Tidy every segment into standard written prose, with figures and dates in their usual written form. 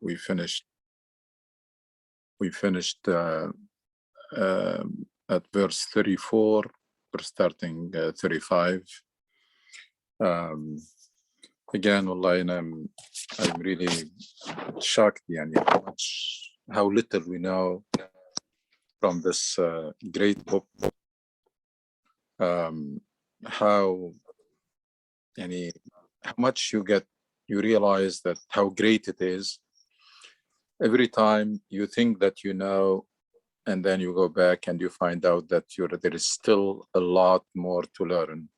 we finished at verse 34. We're starting 35. Again, wallahi, and I'm really shocked, yani, how little we know from this great book. How much you realize that how great it is. Every time you think that you know, and then you go back and you find out that there is still a lot more to learn.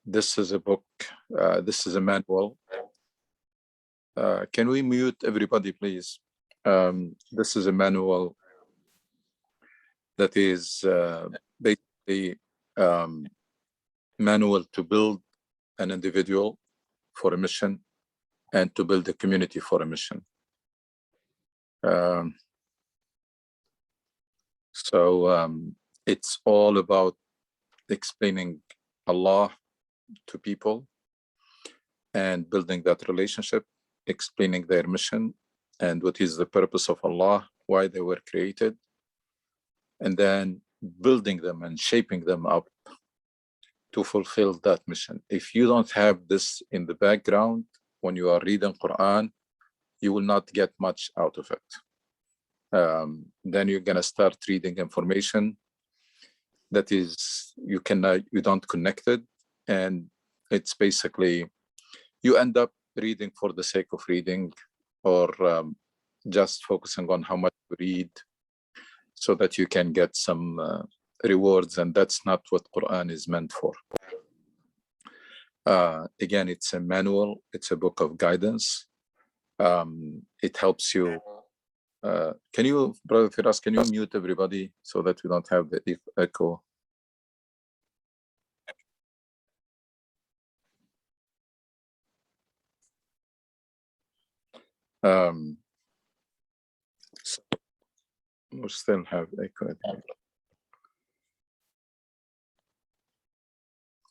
This is a book, this is a manual. Can we mute everybody, please? This is a manual that is basically manual to build an individual for a mission and to build a community for a mission. It's all about explaining Allah to people and building that relationship, explaining their mission and what is the purpose of Allah, why they were created, and then building them and shaping them up to fulfill that mission. If you don't have this in the background when you are reading Quran, you will not get much out of it. Then you're gonna start reading information that is you don't connect it, and it's basically you end up reading for the sake of reading, or just focusing on how much you read so that you can get some rewards, and that's not what Quran is meant for. Again, it's a manual, it's a book of guidance. It helps you. Can you, Brother Firas, can you mute everybody so that we don't have the echo? So we still have echo.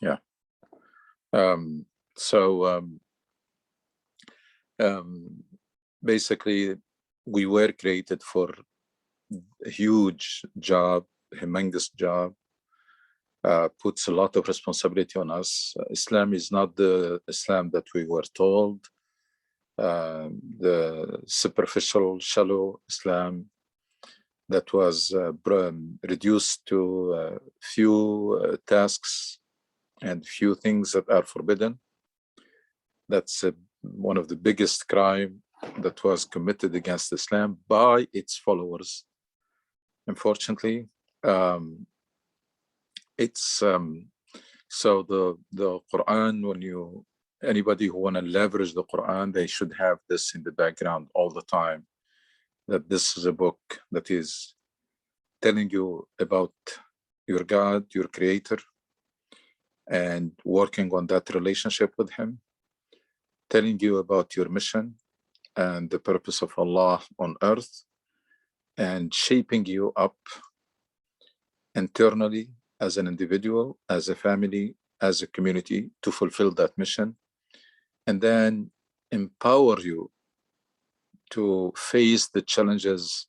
Yeah. Basically, we were created for a huge job, humongous job, puts a lot of responsibility on us. Islam is not the Islam that we were told, the superficial, shallow Islam that was reduced to few tasks and few things that are forbidden. That's one of the biggest crime that was committed against Islam by its followers. Unfortunately, it's so the Quran, when anybody who want to leverage the Quran, they should have this in the background all the time, that this is a book that is telling you about your God, your creator, and working on that relationship with him, telling you about your mission and the purpose of Allah on earth, and shaping you up internally as an individual, as a family, as a community to fulfill that mission, and then empower you to face the challenges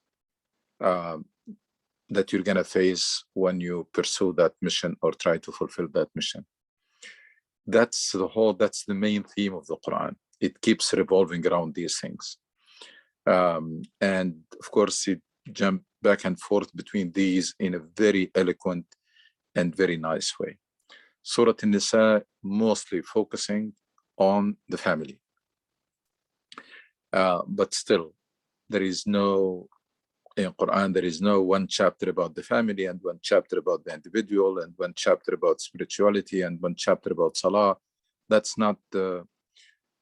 that you're gonna face when you pursue that mission or try to fulfill that mission. That's the main theme of the Quran. It keeps revolving around these things. And of course, it jumps back and forth between these in a very eloquent and very nice way. Surah An-Nisa mostly focusing on the family. But still, in Quran, there is no one chapter about the family and one chapter about the individual and one chapter about spirituality and one chapter about salah. That's not the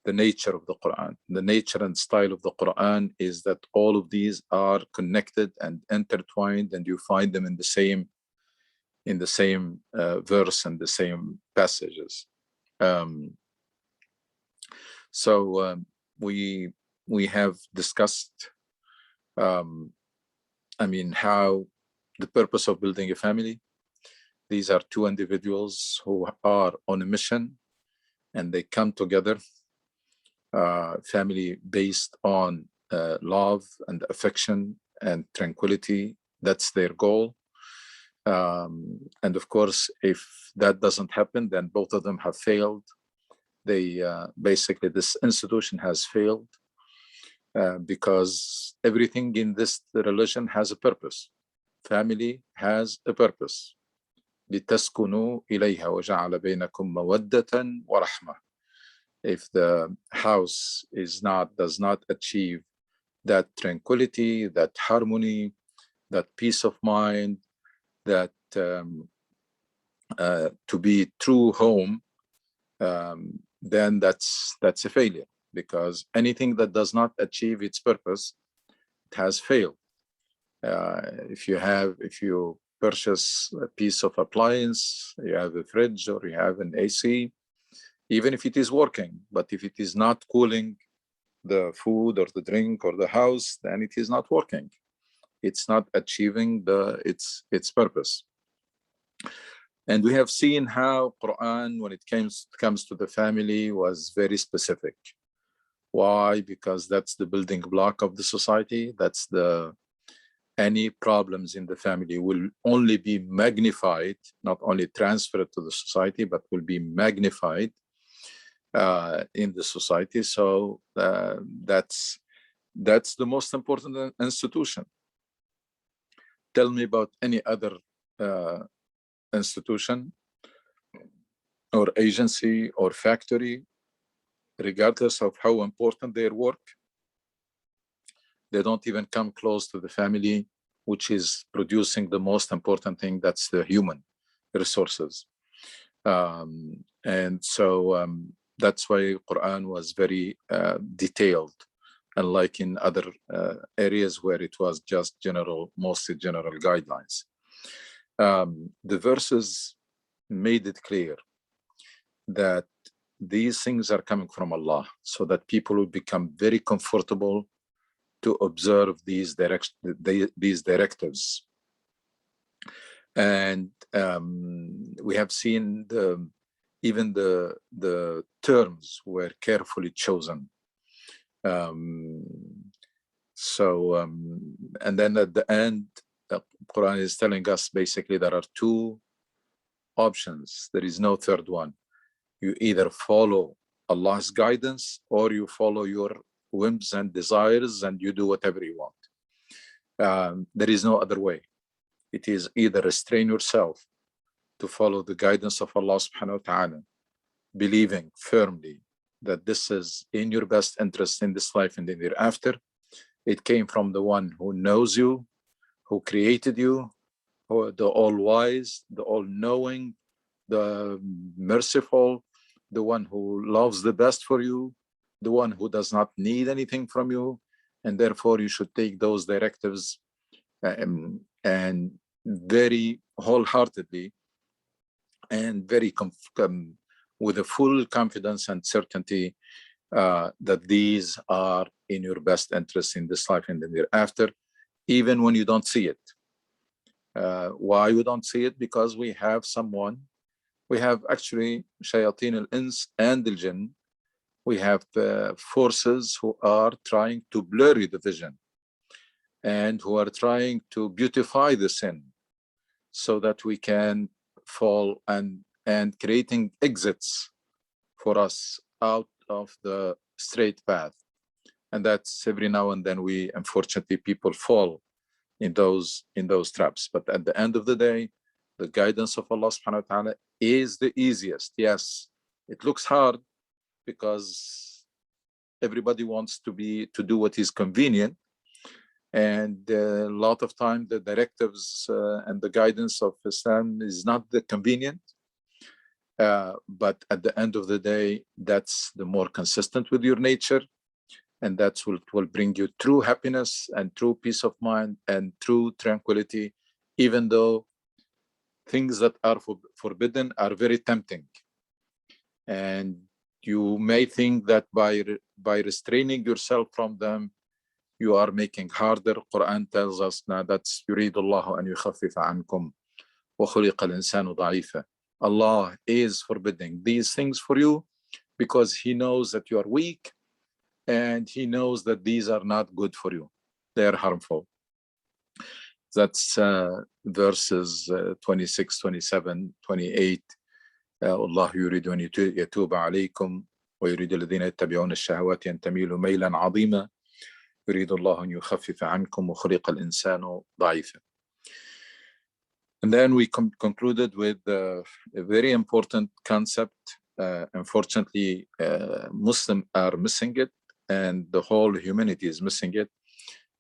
nature of the Quran. The nature and style of the Quran is that all of these are connected and intertwined, and you find them in the same verse and the same passages. We have discussed how the purpose of building a family. These are two individuals who are on a mission, and they come together family based on love and affection and tranquility. That's their goal. And of course, if that doesn't happen, then both of them have failed. They basically, this institution has failed because everything in this religion has a purpose. Family has a purpose. لِتَسْكُنُوا إِلَيْهَا وَجَعَلَ بَيْنَكُمْ مَوَدَّةً وَرَحْمَةً. If the house does not achieve that tranquility, that harmony, that peace of mind, that to be true home, then that's a failure, because anything that does not achieve its purpose, it has failed. If you purchase a piece of appliance, you have a fridge or you have an AC, even if it is working, but if it is not cooling the food or the drink or the house, then it is not working. It's not achieving its purpose. And we have seen how Quran, when it comes to the family, was very specific. Why? Because that's the building block of the society. Any problems in the family will only be magnified, not only transferred to the society, but will be magnified in the society. So that's the most important institution. Tell me about any other institution or agency or factory, regardless of how important their work, they don't even come close to the family, which is producing the most important thing, that's the human resources. And so that's why Quran was very detailed, unlike in other areas where it was just mostly general guidelines. The verses made it clear that these things are coming from Allah, so that people will become very comfortable to observe these directives. And we have seen even the terms were carefully chosen. And then at the end, the Quran is telling us basically there are two options. There is no third one. You either follow Allah's guidance or you follow your whims and desires and you do whatever you want. There is no other way. It is either restrain yourself to follow the guidance of Allah subhanahu wa ta'ala, believing firmly that this is in your best interest in this life and in the hereafter. It came from the one who knows you, who created you, who the all-wise, the all-knowing, the merciful, the one who loves the best for you, the one who does not need anything from you, and therefore you should take those directives and very wholeheartedly and very with a full confidence and certainty that these are in your best interest in this life and in the hereafter, even when you don't see it. Why we don't see it? Because we have actually shayateen al-ins and al-jinn. We have forces who are trying to blur the vision and who are trying to beautify the sin so that we can fall and creating exits for us out of the straight path. And that's every now and then unfortunately people fall in those traps. But at the end of the day, the guidance of Allah subhanahu wa ta'ala is the easiest. Yes, it looks hard because everybody wants to do what is convenient. And a lot of time the directives and the guidance of Islam is not the convenient. But at the end of the day, that's the more consistent with your nature. And that's what will bring you true happiness and true peace of mind and true tranquility, even though things that are forbidden are very tempting. And you may think that by restraining yourself from them, you are making harder. Quran tells us now that's يريد الله أن يخفف عنكم وخلق الإنسان ضعيفا. Allah is forbidding these things for you because He knows that you are weak and he knows that these are not good for you. They are harmful. That's verses 26, 27, 28. الله يريد أن يتوب عليكم ويريد الذين يتبعون الشهوات أن تميلوا ميلا عظيما يريد الله أن يخفف عنكم وخلق الإنسان ضعيفا. And then we concluded with a very important concept. Unfortunately, Muslims are missing it, and the whole humanity is missing it,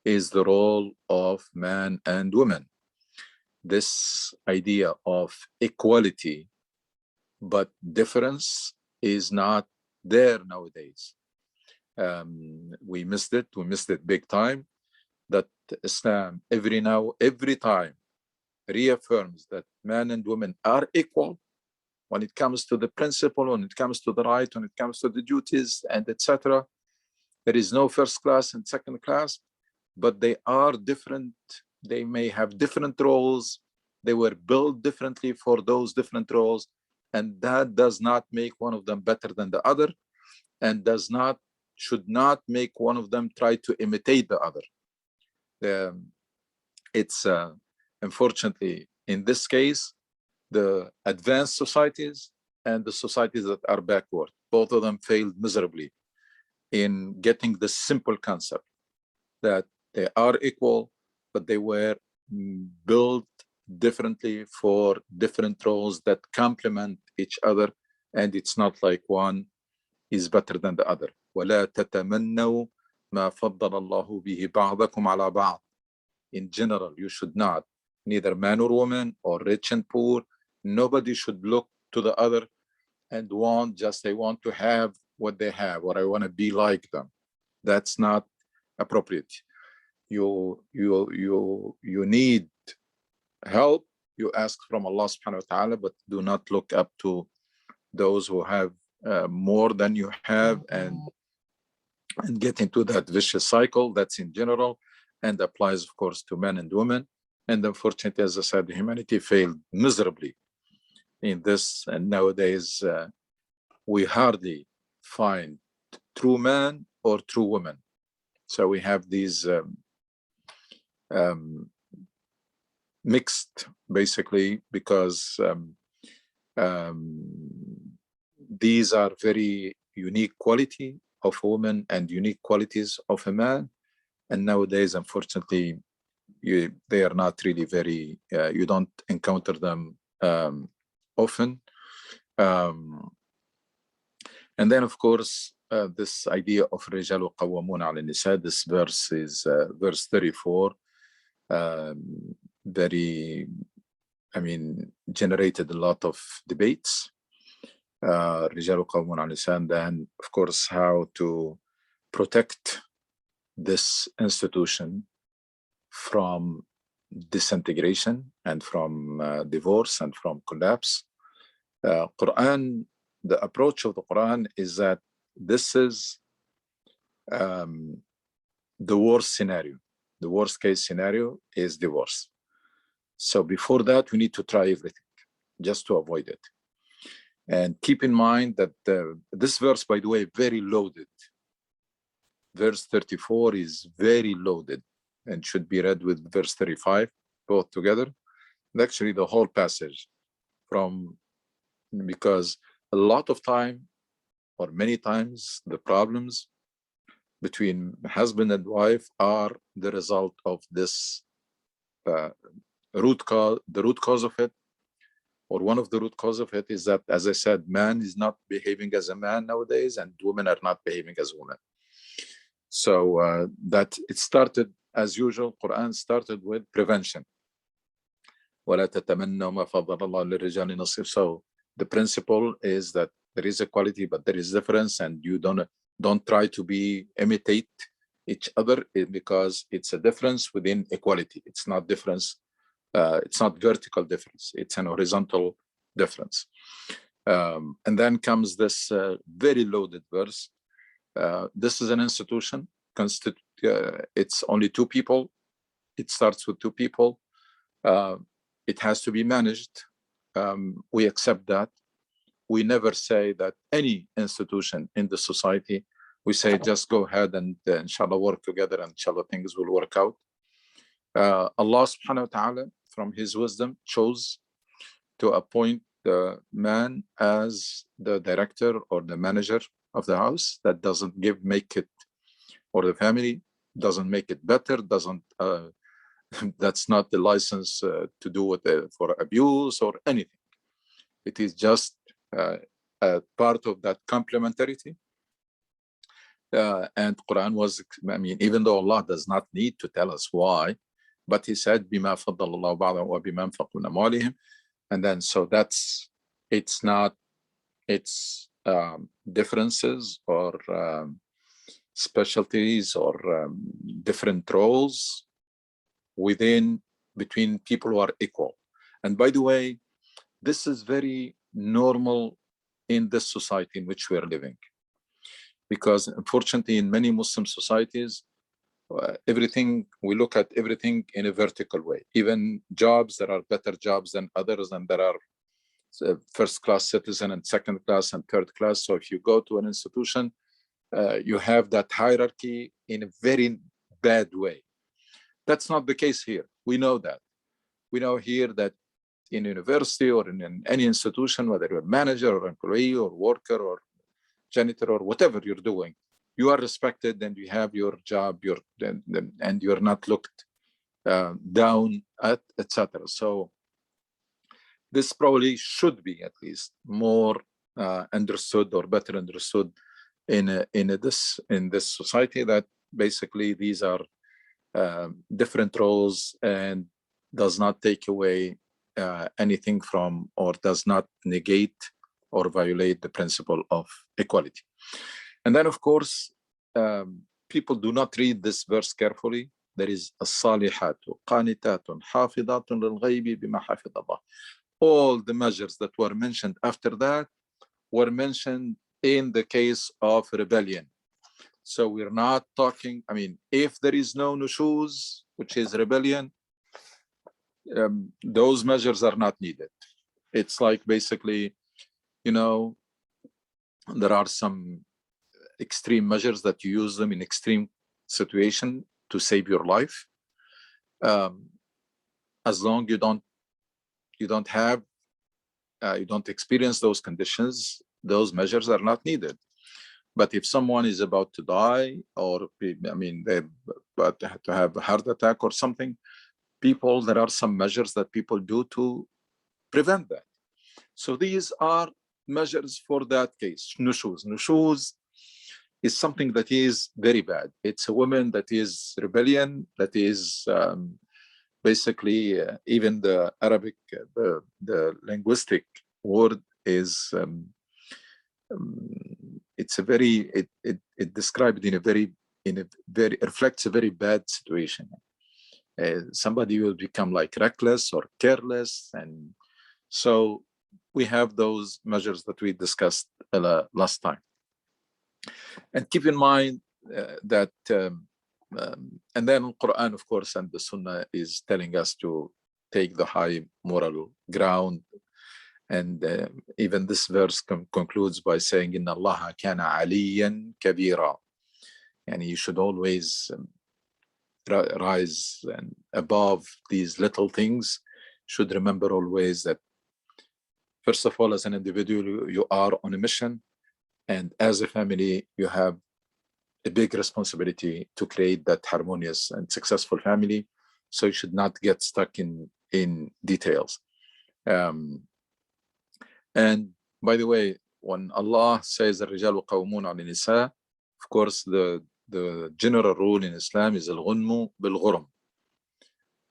is the role of man and woman. This idea of equality, but difference is not there nowadays. We missed it big time, that Islam every time reaffirms that man and woman are equal when it comes to the principle, when it comes to the right, when it comes to the duties, and etc. There is no first class and second class, but they are different. They may have different roles. They were built differently for those different roles, and that does not make one of them better than the other, and should not make one of them try to imitate the other. It's unfortunately, in this case, the advanced societies and the societies that are backward, both of them failed miserably in getting the simple concept that they are equal, but they were built differently for different roles that complement each other, and it's not like one is better than the other. وَلَا تَتَمَنَّوْا مَا فَضَّلَ اللَّهُ بِهِ بَعْضَكُمْ عَلَى بَعْضٍ. In general, you should not, neither man or woman or rich and poor, nobody should look to the other and they want to have what they have, or I want to be like them. That's not appropriate. You need help, you ask from Allah subhanahu wa ta'ala, but do not look up to those who have more than you have and get into that vicious cycle. That's in general and applies, of course, to men and women. And unfortunately, as I said, humanity failed miserably in this. And nowadays, we hardly find true man or true woman. So we have these mixed, basically, because these are very unique quality of a woman and unique qualities of a man. And nowadays, unfortunately, they are not really very, you don't encounter them often. And then, of course, this idea of رِجَالُ قَوَّمُونَ عَلَى النِّسَاء, this verse is verse 34, generated a lot of debates. رِجَالُ قَوَّمُونَ عَلَى النِّسَاء, and then, of course, how to protect this institution from disintegration and from divorce and from collapse. Quran, the approach of the Quran is that this is the worst scenario. The worst case scenario is divorce. So before that, we need to try everything just to avoid it. And keep in mind that this verse, by the way, very loaded. Verse 34 is very loaded and should be read with verse 35, both together. And actually, the whole passage because a lot of time, or many times, the problems between husband and wife are the result of this root cause. The root cause of it, or one of the root cause of it, is that, as I said, man is not behaving as a man nowadays, and women are not behaving as women. So that it started, as usual, Quran started with prevention. وَلَا تَتَمَنَّوْا مَا فَضَّلَ اللَّهُ لِلرِّجَالِ نَصِيبٌ. So the principle is that there is equality, but there is difference, and you don't try to imitate each other, because it's a difference within equality. It's not difference. It's not vertical difference. It's an horizontal difference. And then comes this very loaded verse. This is an institution. It's only two people. It starts with two people. It has to be managed. We accept that. We never say that any institution in the society we say just go ahead and inshallah work together, and inshallah things will work out. Allah subhanahu wa ta'ala, from his wisdom, chose to appoint the man as the director or the manager of the house. That doesn't make it, or the family doesn't make it better, doesn't that's not the license to do with for abuse or anything. It is just a part of that complementarity. And Quran was, I mean, even though Allah does not need to tell us why, but he said, بِمَا فَضَّلَ اللَّهُ بَعْضَهُمْ وَبِمَا أَنْفَقُوا مِنْ أَمْوَالِهِمْ. And then, so it's not, it's differences or specialties or different roles between people who are equal. And by the way, this is very normal in this society in which we are living, because unfortunately in many Muslim societies, we look at everything in a vertical way. Even jobs, there are better jobs than others, and there are first class citizen and second class and third class. So if you go to an institution, you have that hierarchy in a very bad way. That's not the case here. We know that. We know here that in university or in any institution, whether you're a manager or employee or worker or janitor or whatever you're doing, you are respected and you have your job, and you're not looked down at, etc. So this probably should be at least more understood or better understood in this society, that basically these are different roles and does not take away anything from, or does not negate or violate the principle of equality. And then, of course, people do not read this verse carefully. There is as-salihatu qanitatun hafidatun lil-ghaybi bima hafidallah. All the measures that were mentioned after that were mentioned in the case of rebellion. So we're not talking, I mean, if there is no nushuz, which is rebellion, those measures are not needed. It's like basically, you know, there are some extreme measures that you use them in extreme situation to save your life. As long you don't experience those conditions, those measures are not needed. But if someone is about to die, or I mean, they about to have a heart attack or something, there are some measures that people do to prevent that. So these are measures for that case. Nushuz. Nushuz is something that is very bad. It's a woman that is rebellion, that is basically even the Arabic, the linguistic word is it's a very, it described in a very reflects a very bad situation. Somebody will become like reckless or careless, and so we have those measures that we discussed last time. And keep in mind that, and then Quran, of course, and the Sunnah is telling us to take the high moral ground. And even this verse concludes by saying, "Inna Allah kana aliyan kabira," and you should always rise and above these little things. Should remember always that, first of all, as an individual, you are on a mission, and as a family, you have a big responsibility to create that harmonious and successful family. So you should not get stuck in details. And by the way, when Allah says الرجال قوامون على النساء, of course the general rule in Islam is الغنم بالغرم.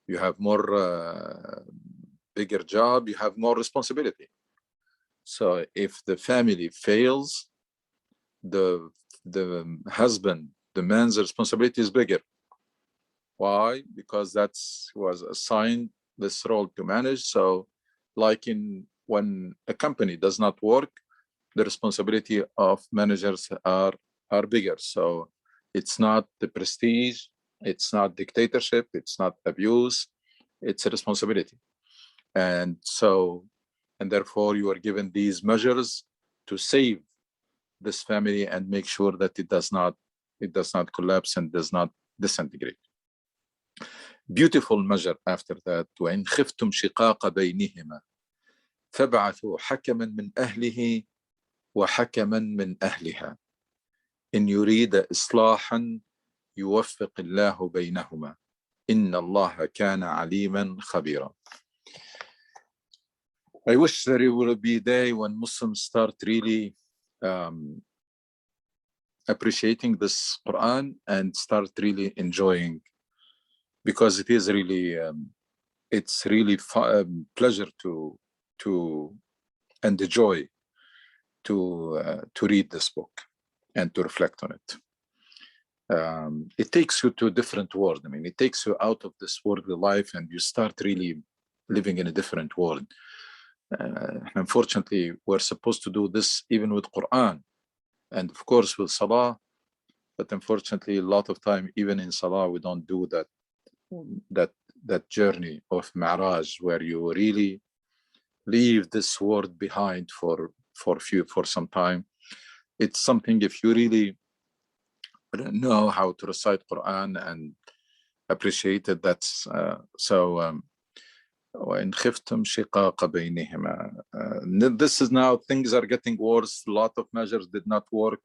You have more bigger job, you have more responsibility. So if the family fails, the husband, the man's responsibility is bigger. Why? Because was assigned this role to manage. So like when a company does not work, the responsibility of managers are bigger. So it's not the prestige, it's not dictatorship, it's not abuse, it's a responsibility. And therefore you are given these measures to save this family and make sure that it does not collapse and does not disintegrate. Beautiful measure after that. وإن خفتم شقاق بينهما فابعثوا حكما من أهله وحكما من أهلها إن يريد إصلاحا يوفق الله بينهما إن الله كان عليما خبيرا. I wish there will be a day when Muslims start really appreciating this Quran and start really enjoying, because it is really it's really pleasure to and a joy to read this book and to reflect on it. It takes you to a different world. I mean, it takes you out of this worldly life and you start really living in a different world. Unfortunately, we're supposed to do this even with Quran and of course with Salah, but unfortunately a lot of time even in Salah we don't do that journey of Mi'raj where you really leave this world behind for some time. It's something, if you really know how to recite Quran and appreciate it, that's وإن خفتم شقاق بينهما. This is now, things are getting worse. A lot of measures did not work.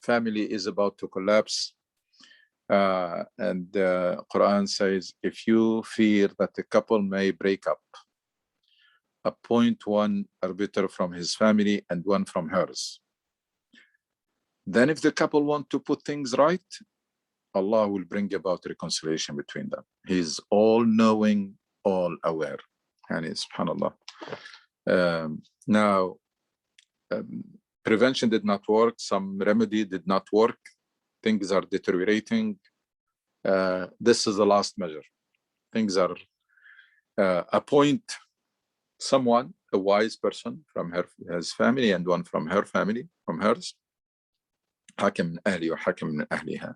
Family is about to collapse. And Quran says, if you fear that the couple may break up, appoint one arbiter from his family and one from hers. Then if the couple want to put things right, Allah will bring about reconciliation between them. He's all-knowing, all aware. And subhanallah. Now, prevention did not work. Some remedy did not work. Things are deteriorating. This is the last measure. Things are appoint someone, a wise person from his family and one from her family, from hers. حاكم من أهلي وحاكم من أهلها.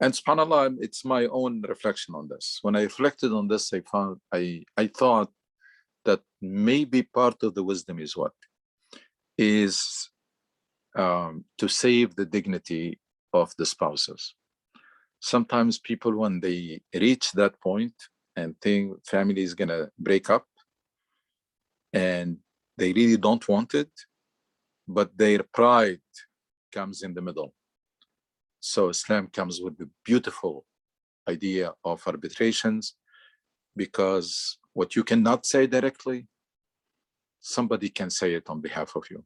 And subhanAllah, it's my own reflection on this. When I reflected on this, I thought that maybe part of the wisdom is what? Is to save the dignity of the spouses. Sometimes people, when they reach that point and think family is gonna break up and they really don't want it, but their pride comes in the middle. So Islam comes with the beautiful idea of arbitrations, because what you cannot say directly, somebody can say it on behalf of you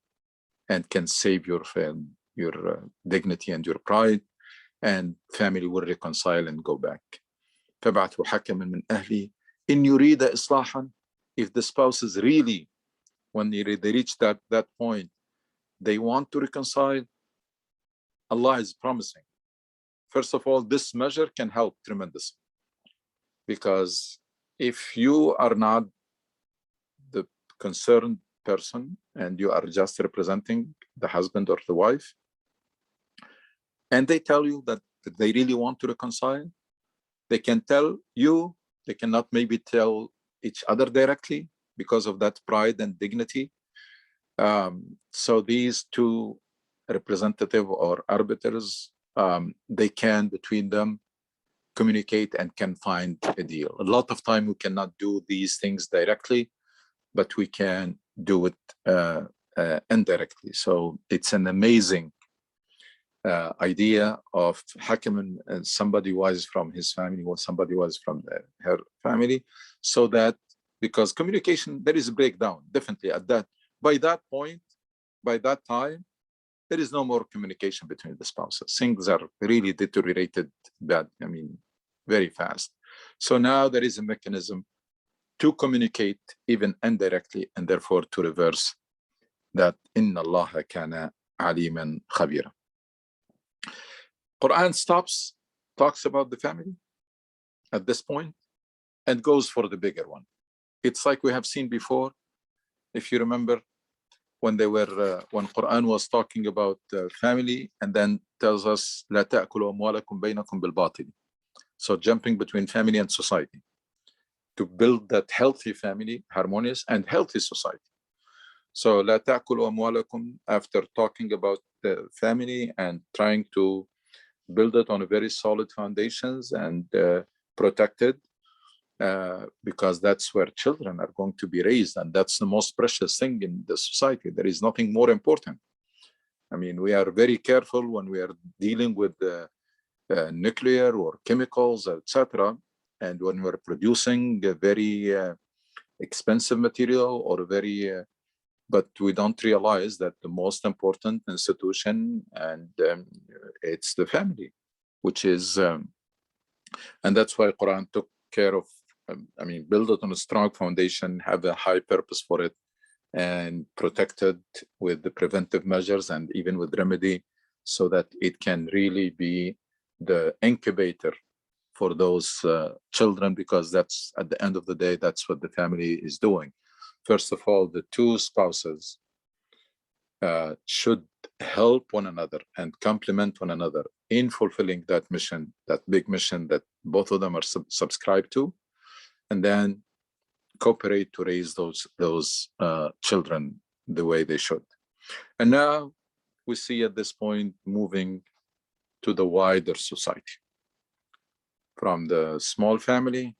and can save your dignity and your pride, and family will reconcile and go back. فَبَعْثُوا حَكَمًا مِنْ أَهْلِهِ إِنْ يُرِيدَ إِصْلَاحًا. If the spouses really, when they reach that point, they want to reconcile, Allah is promising. First of all, this measure can help tremendously, because if you are not the concerned person and you are just representing the husband or the wife, and they tell you that they really want to reconcile, they can tell you, they cannot maybe tell each other directly because of that pride and dignity. So these two representative or arbiters, they can between them communicate and can find a deal. A lot of time we cannot do these things directly, but we can do it indirectly. So it's an amazing idea of hakim, and somebody was from his family or somebody was from her family, so that, because communication, there is a breakdown definitely at that. By that point, by that time, there is no more communication between the spouses. Things are really deteriorated bad, I mean, very fast. So now there is a mechanism to communicate even indirectly, and therefore to reverse that. Inna Allah kana aliman khabira. Quran talks about the family at this point and goes for the bigger one. It's like we have seen before, if you remember, when Quran was talking about family, and then tells us لا تأكلوا أموالكم بينكم بالباطل. So jumping between family and society to build that healthy family, harmonious and healthy society. So لا تأكلوا أموالكم, after talking about the family and trying to build it on a very solid foundations and protected, because that's where children are going to be raised, and that's the most precious thing in the society. There is nothing more important. I mean, we are very careful when we are dealing with nuclear or chemicals, etc. And when we're producing a very expensive material or very but we don't realize that the most important institution and it's the family, which is and that's why Quran took care of I mean, build it on a strong foundation, have a high purpose for it, and protected with the preventive measures and even with remedy, so that it can really be the incubator for those children, because that's at the end of the day, that's what the family is doing. First of all, the two spouses should help one another and complement one another in fulfilling that mission, that big mission that both of them are subscribed to, and then cooperate to raise those children the way they should. And now we see at this point moving to the wider society, from the small family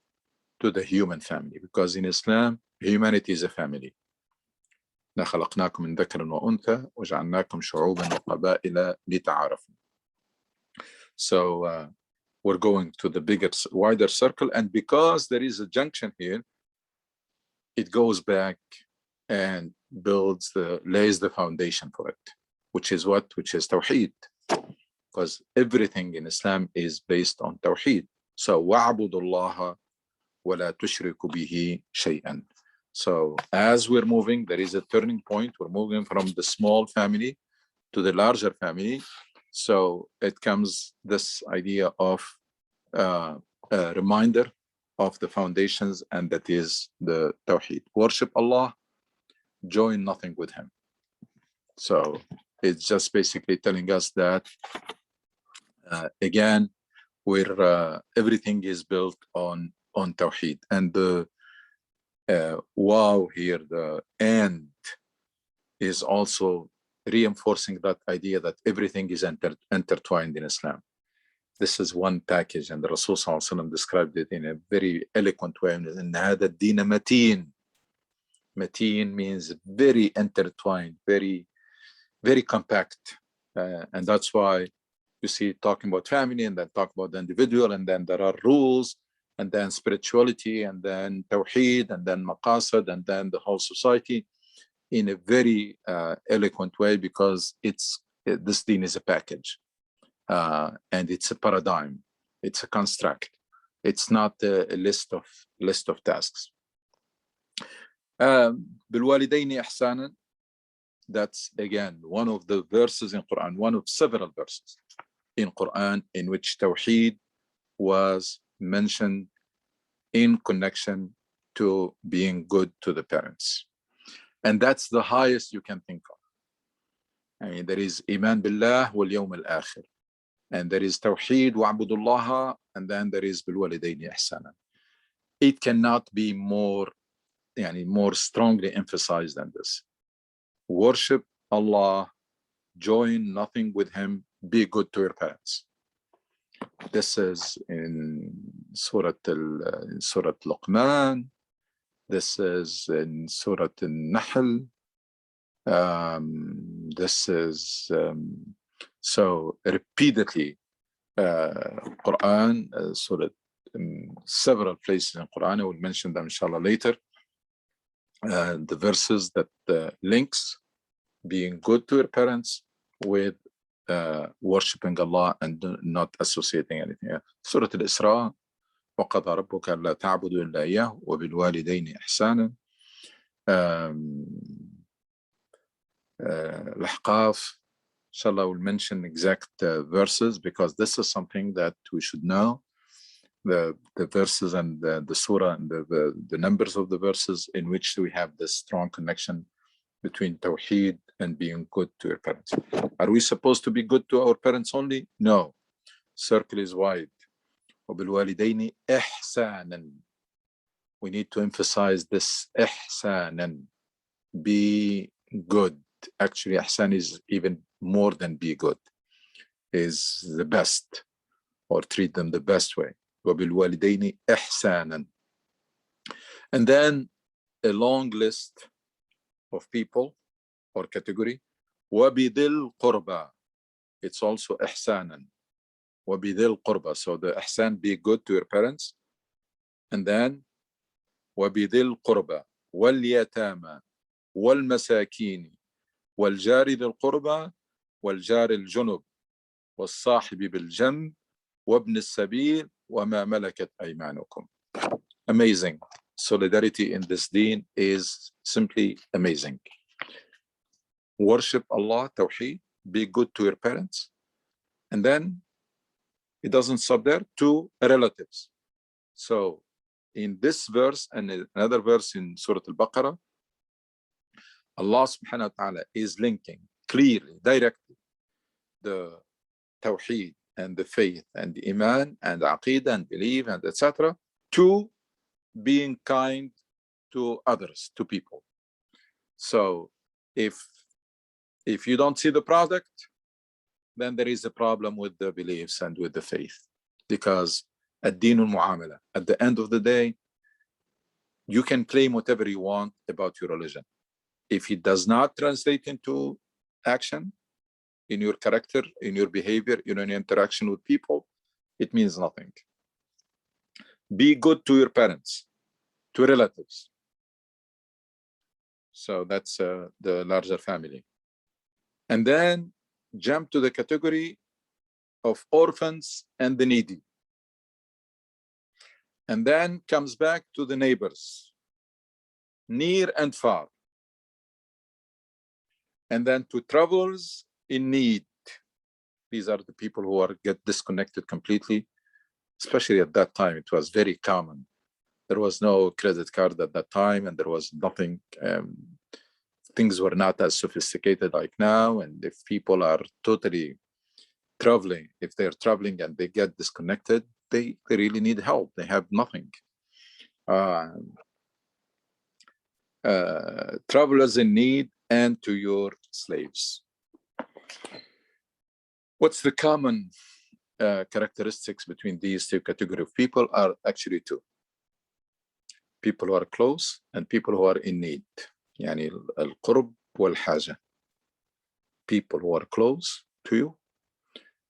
to the human family, because in Islam, humanity is a family. خلقناكم من ذكر وأنثى وجعلناكم شعوبا وقبائل لتعارفوا. So we're going to the bigger, wider circle, and because there is a junction here, it goes back and lays the foundation for it, which is what? Which is Tawheed, because everything in Islam is based on Tawheed. So وَاعْبُدُوا اللَّهَ وَلَا تُشْرِكُوا بِهِ شَيْئًا. So as we're moving, there is a turning point. We're moving from the small family to the larger family. So it comes this idea of a reminder of the foundations, and that is the Tawheed. Worship Allah, join nothing with Him. So it's just basically telling us that, again, where everything is built on Tawheed. And the wow here, the end, is also reinforcing that idea that everything is intertwined in Islam. This is one package, and the Rasul ﷺ described it in a very eloquent way. And هذا الدين متين. Mateen means very intertwined, very, very compact. And that's why you see talking about family, and then talk about the individual, and then there are rules, and then spirituality, and then Tawheed, and then Maqasid, and then the whole society, in a very eloquent way, because this deen is a package, and it's a paradigm, it's a construct, it's not a list of tasks. بالوالدين إحسانا, that's again one of the verses in Quran, one of several verses in Quran in which Tawheed was mentioned in connection to being good to the parents. And that's the highest you can think of. I mean, there is Iman Billah wal Yawm al-Akhir, and there is Tawheed wa'budullaha, and then there is Bilwalidaini Ihsana. It cannot be more strongly emphasized than this. Worship Allah, join nothing with Him, be good to your parents. This is in Surah Luqman. This is in Surah Al-Nahl. This is so repeatedly Quran, several places in Quran. I will mention them inshallah later. The verses that links being good to your parents with worshipping Allah and not associating anything. Surah Al-Isra, وَقَضَى رَبُّكَ أَلَّا تَعْبُدُوا إِلَّا إِيَّاهُ وَبِالْوَالِدَيْنِ إِحْسَانًا. Al-Ahqaf, inshallah, will mention exact verses, because this is something that we should know. The verses and the surah and the numbers of the verses in which we have this strong connection between Tawheed and being good to your parents. Are we supposed to be good to our parents only? No. Circle is wide. وَبِالْوَالِدَيْنِ إِحْسَانًا. We need to emphasize this إِحْسَانًا. Be good. Actually, ihsan is even more than be good, is the best, or treat them the best way. وَبِالْوَالِدَيْنِ إِحْسَانًا. And then a long list of people or category. وَبِذِي الْقُرْبَى. It's also إحسانا. وَبِذِي الْقُرْبَى. So the ihsan, be good to your parents. And then وَبِذِي الْقُرْبَى وَالْيَتَامَى وَالْمَسَاكِينِ وَالْجَارِ ذِي الْقُرْبَى وَالْجَارِ الْجُنُبِ وَالصَّاحِبِ بِالْجَنْبِ وَابْنِ السَّبِيلِ وَمَا مَلَكَتْ أَيْمَانُكُمْ. Amazing. Solidarity in this deen is simply amazing. Worship Allah, Tawheed, be good to your parents. And then it doesn't stop there, to relatives. So in this verse and another verse in Surah Al-Baqarah, Allah subhanahu wa ta'ala is linking clearly, directly, the Tawheed and the faith and the Iman and the Aqidah and belief and etc. to being kind to others, to people. So if you don't see the product, then there is a problem with the beliefs and with the faith. Because ad-din al-mu'amala, at the end of the day, you can claim whatever you want about your religion. If it does not translate into action, in your character, in your behavior, in your interaction with people, it means nothing. Be good to your parents, to relatives. So that's the larger family. And then jump to the category of orphans and the needy. And then comes back to the neighbors, near and far. And then to travelers in need. These are the people who get disconnected completely, especially at that time. It was very common. There was no credit card at that time, and there was nothing. Things were not as sophisticated like now. And if people are totally traveling, if they're traveling and they get disconnected, they really need help. They have nothing. Travelers in need, and to your slaves. What's the common characteristics between these two categories of people? Are actually two. People who are close and people who are in need. يعني القرب والحاجة. People who are close to you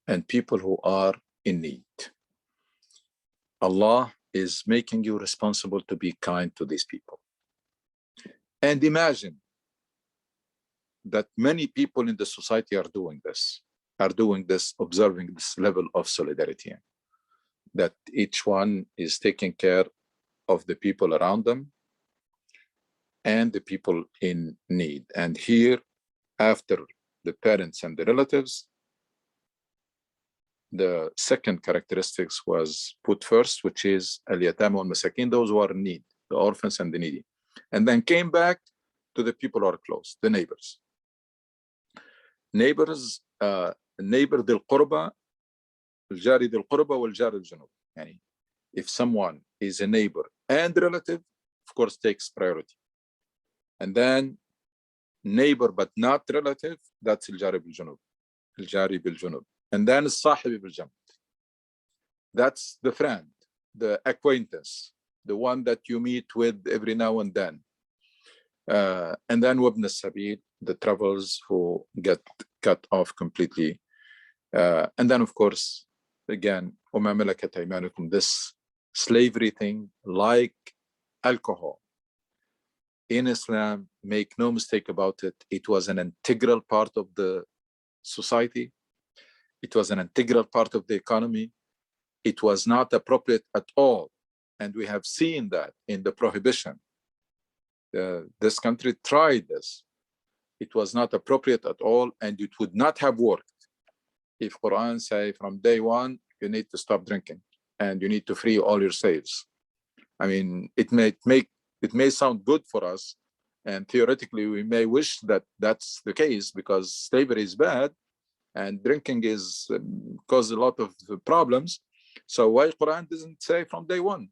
and people who are in need. Allah is making you responsible to be kind to these people. And imagine that many people in the society are doing this, observing this level of solidarity, that each one is taking care of the people around them and the people in need. And here, after the parents and the relatives, the second characteristics was put first, which is al-yatama wal-masakin, those who are in need, the orphans and the needy. And then came back to the people who are close, the neighbors. Neighbors, neighbor dhil qurba, al-jari dhil qurba wal-jari al-junub. Yani, if someone is a neighbor and relative, of course, takes priority. And then neighbor but not relative, that's al-jari bil-junub, al-jari bil-junub. And then al-sahibi bil-jamb. That's the friend, the acquaintance, the one that you meet with every now and then. And then wabn as-sabil, the travelers who get cut off completely. And then, of course, again, وَمَا مَلَكَتْ أَيْمَانُكُمْ, this slavery thing, like alcohol. In Islam, make no mistake about it, it was an integral part of the society. It was an integral part of the economy. It was not appropriate at all. And we have seen that in the prohibition. This country tried this. It was not appropriate at all, and it would not have worked if Quran say from day one, you need to stop drinking and you need to free all your slaves. I mean, it may sound good for us, and theoretically we may wish that that's the case because slavery is bad and drinking is cause a lot of problems. So why Quran doesn't say from day one?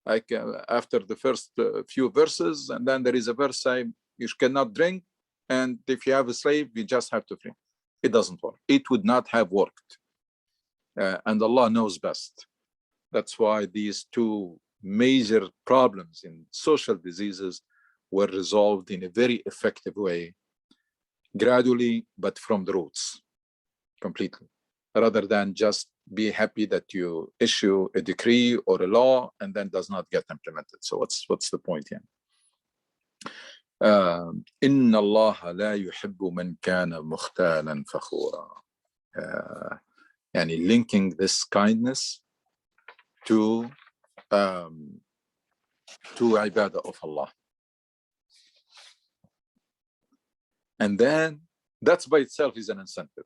Like after the first few verses, and then there is a verse saying You cannot drink, and if you have a slave, you just have to free. It doesn't work. It would not have worked. And Allah knows best. That's why these two major problems in social diseases were resolved in a very effective way, gradually, but from the roots, completely, rather than just be happy that you issue a decree or a law and then does not get implemented. So what's the point here? إن الله لا يحب من كان مختالا فخورا. يعني linking this kindness to ibadah of Allah. And then that's by itself is an incentive.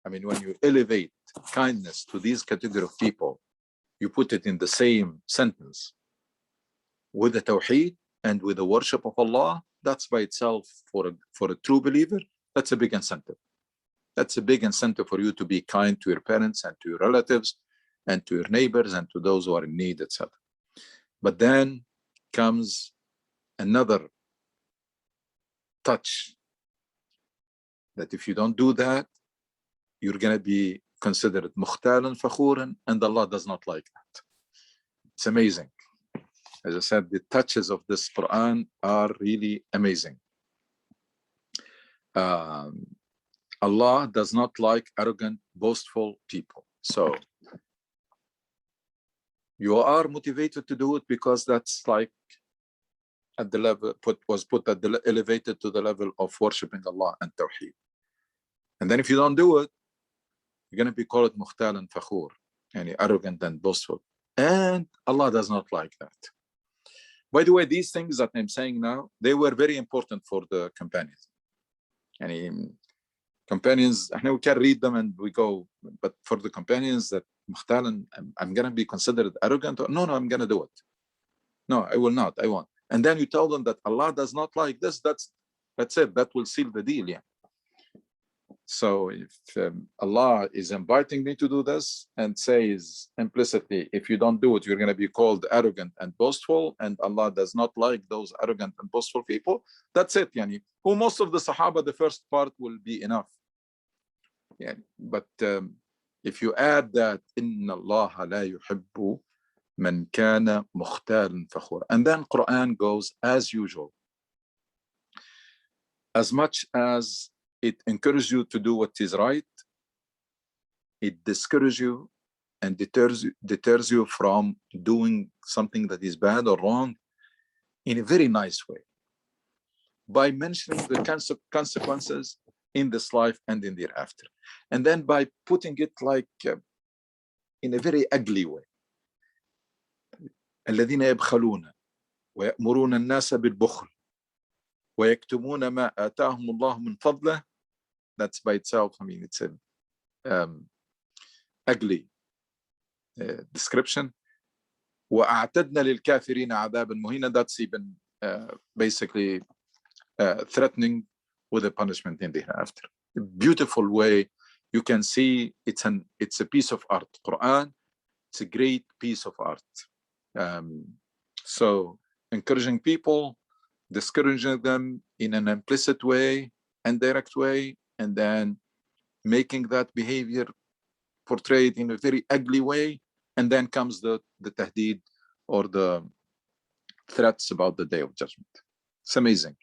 I mean, when you elevate kindness to these category of people, you put it in the same sentence with the tawheed and with the worship of Allah. That's by itself, for a true believer, that's a big incentive. That's a big incentive for you to be kind to your parents and to your relatives and to your neighbors and to those who are in need, etc. But then comes another touch, that if you don't do that, you're going to be considered mukhtalan fakhuran, and Allah does not like that. It's amazing. As I said, the touches of this Quran are really amazing. Allah does not like arrogant, boastful people. So you are motivated to do it because that's like at the level, elevated to the level of worshiping Allah and Tawheed. And then if you don't do it, you're going to be called mukhtal and fakhur, yani arrogant and boastful. And Allah does not like that. By the way, these things that I'm saying now, they were very important for the companions. Yani companions, we can read them and we go, but for the companions that mukhtal and I'm going to be considered arrogant, or, no, I'm going to do it. No, I will not, I won't. And then you tell them that Allah does not like this, that's it, that will seal the deal, yeah. So if Allah is inviting me to do this and says implicitly, if you don't do it, you're going to be called arrogant and boastful, and Allah does not like those arrogant and boastful people, that's it, yani. Who most of the Sahaba, the first part will be enough. Yeah, but if you add that, Inna Allah la yuhibbu man kana mukhtalan fakhur, and then Quran goes as usual. As much as it encourages you to do what is right, it discourages you and deters you from doing something that is bad or wrong in a very nice way, by mentioning the consequences in this life and in the hereafter, and then by putting it like in a very ugly way. الذين يبخلون ويأمرون الناس بالبخل ويكتمون ما آتاهم الله من فضله. That's by itself, I mean, it's an ugly description. وأعتدنا للكافرين عذابا مهينا. That's even basically threatening with a punishment in the hereafter. A beautiful way. You can see it's a piece of art. Quran, it's a great piece of art. So encouraging people, discouraging them in an implicit way and direct way, and then making that behavior portrayed in a very ugly way, and then comes the tahdid or the threats about the day of judgment. It's amazing.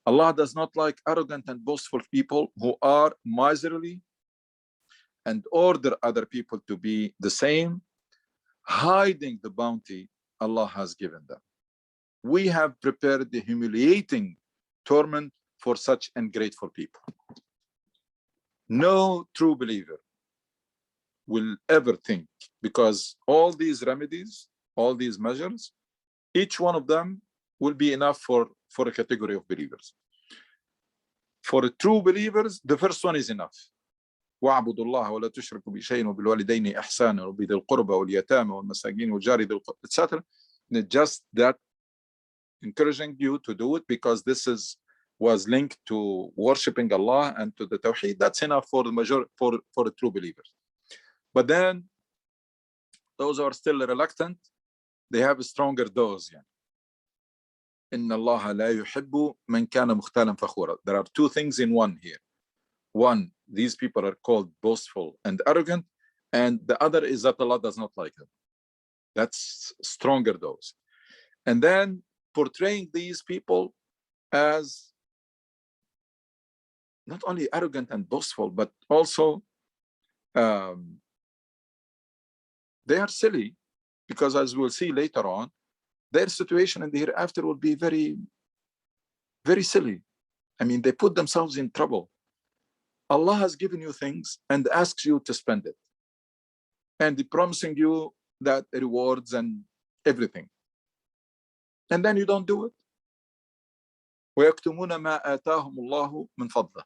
Allah does not like arrogant and boastful people who are miserly and order other people to be the same, hiding the bounty Allah has given them. We have prepared the humiliating torment for such ungrateful people. No true believer will ever think, because all these remedies, all these measures, each one of them will be enough for a category of believers. For true believers, the first one is enough. واعبدوا الله ولا تشركوا بشيء وبالوالدين إحسانا وبذي القربى واليتامى والمساكين والجار ذي القربى, etc. Just that encouraging you to do it because this was linked to worshiping Allah and to the Tawheed. That's enough for the true believers. But then those who are still reluctant, they have a stronger dose. Yeah. إن الله لا يحب من كان مختالا فخورا. There are two things in one here. One, these people are called boastful and arrogant, and the other is that Allah does not like them. That's stronger dose. And then portraying these people as not only arrogant and boastful, but also they are silly, because as we'll see later on, their situation in the hereafter will be very, very silly. I mean, they put themselves in trouble. Allah has given you things and asks you to spend it, and promising you that rewards and everything, and then you don't do it. وَيَكْتُمُونَ مَا آتَاهُمُ اللَّهُ مِنْ فَضْلِهِ.